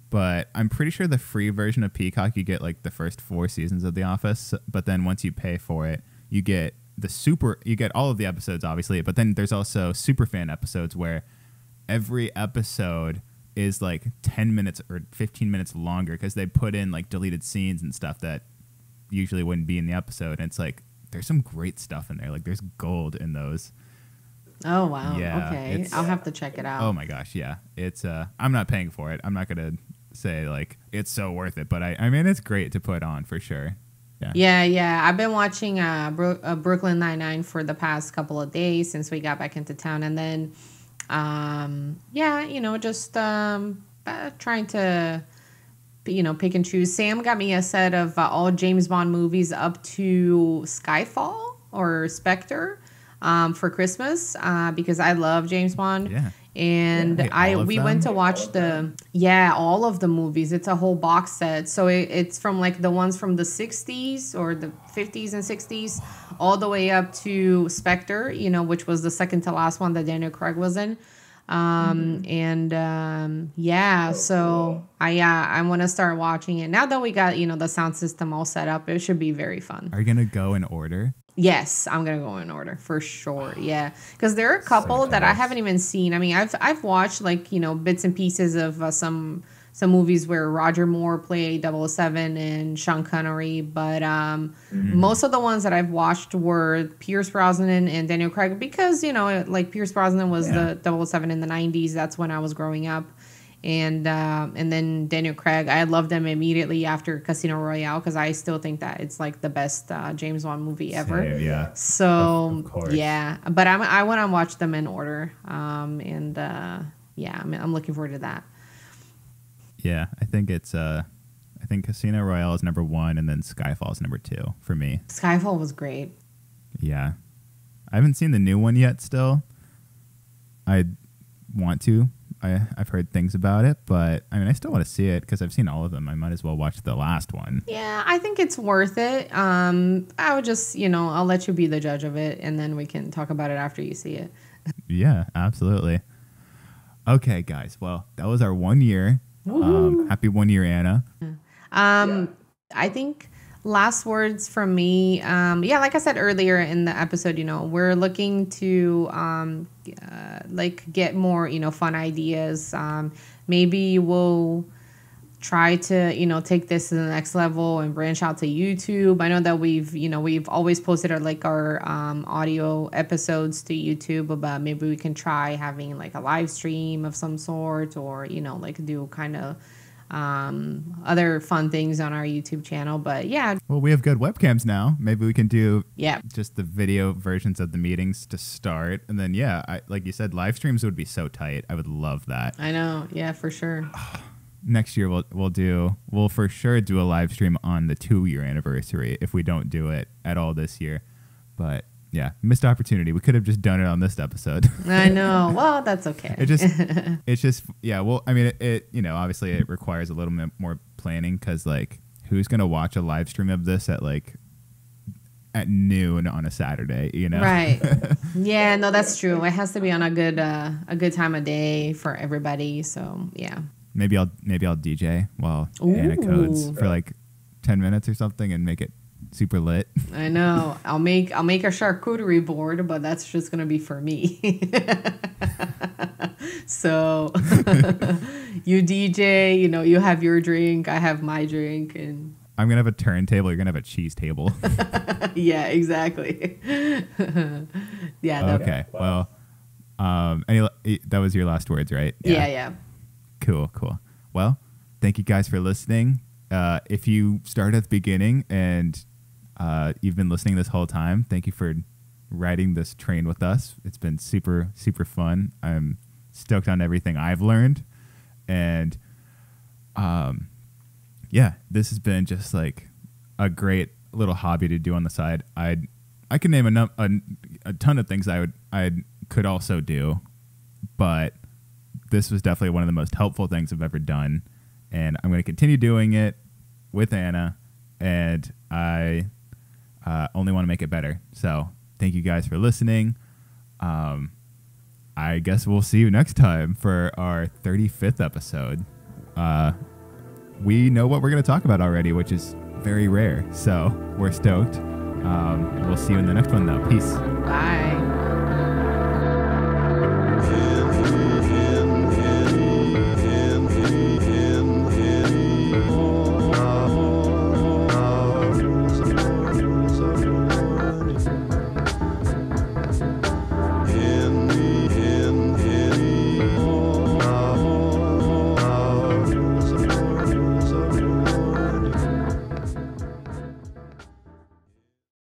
But I'm pretty sure the free version of Peacock, you get, like, the first 4 seasons of The Office. But then once you pay for it, you get you get all of the episodes, obviously. But then there's also superfan episodes where every episode is, like, 10 minutes or 15 minutes longer because they put in, like, deleted scenes and stuff that usually wouldn't be in the episode. And it's, like, there's some great stuff in there. Like, there's gold in those. Oh, wow. Yeah, Okay. I'll have to check it out. Oh my gosh, yeah. It's I'm not paying for it. I'm not gonna say like it's so worth it, but I mean it's great to put on for sure. Yeah. I've been watching Brooklyn Nine-Nine for the past couple of days since we got back into town, and then just trying to pick and choose. Sam got me a set of all James Bond movies up to Skyfall or Spectre. For Christmas, because I love James Bond. Yeah. And we went to watch all of the movies. It's a whole box set. So it's from like the ones from the 60s or the 50s and 60s all the way up to Spectre, which was the second to last one that Daniel Craig was in. So I want to start watching it. Now that we got, the sound system all set up, it should be very fun. Are you going to go in order? Yes, I'm gonna go in order for sure. Yeah, because there are a couple that I haven't even seen. I mean, I've watched like bits and pieces of some movies where Roger Moore played 007 and Sean Connery, but most of the ones that I've watched were Pierce Brosnan and Daniel Craig because like Pierce Brosnan was the 007 in the 90s. That's when I was growing up. And then Daniel Craig, I loved him immediately after Casino Royale because I still think that it's like the best James Bond movie ever. Same, yeah. So of course. Yeah, but I want to watch them in order. I'm looking forward to that. Yeah, I think I think Casino Royale is number 1 and then Skyfall is number 2 for me. Skyfall was great. Yeah, I haven't seen the new one yet. Still, I want to. I've heard things about it, but I mean, I still want to see it because I've seen all of them. I might as well watch the last one. Yeah, I think it's worth it. I would just, I'll let you be the judge of it, and then we can talk about it after you see it. Yeah, absolutely. Okay, guys. Well, that was our 1 year. Happy 1 year, Anna. I think last words from me. Like I said earlier in the episode, we're looking to get more, fun ideas. Maybe we'll try to, take this to the next level and branch out to YouTube. I know that we've always posted our audio episodes to YouTube, but maybe we can try having like a live stream of some sort, or, do kind of other fun things on our YouTube channel. But yeah. Well, we have good webcams now. Maybe we can do just the video versions of the meetings to start. And then, like you said, live streams would be so tight. I would love that. I know. Yeah, for sure. Next year we'll for sure do a live stream on the 2-year anniversary if we don't do it at all this year. But yeah, missed opportunity. We could have just done it on this episode. I know. Well, that's okay. It's just yeah. Well, I mean, it obviously it requires a little bit more planning, because like who's gonna watch a live stream of this at noon on a Saturday? Right. Yeah. No, that's true. It has to be on a good time of day for everybody. So yeah. Maybe I'll DJ while Anna codes for like 10 minutes or something and make it super lit. I know. I'll make a charcuterie board, but that's just gonna be for me. So you DJ, you have your drink, I have my drink, and I'm gonna have a turntable. You're gonna have a cheese table. Yeah, exactly. Yeah. Okay. Well, that was your last words, right? Yeah. Cool. Well, thank you guys for listening. If you started at the beginning and you've been listening this whole time, thank you for riding this train with us. It's been super, super fun. I'm stoked on everything I've learned. And this has been just like a great little hobby to do on the side. I can name a ton of things I could also do, but this was definitely one of the most helpful things I've ever done. And I'm going to continue doing it with Anna, and I only want to make it better. So thank you guys for listening. I guess we'll see you next time for our 35th episode. We know what we're going to talk about already, which is very rare. So we're stoked. We'll see you in the next one, though. Peace. Bye.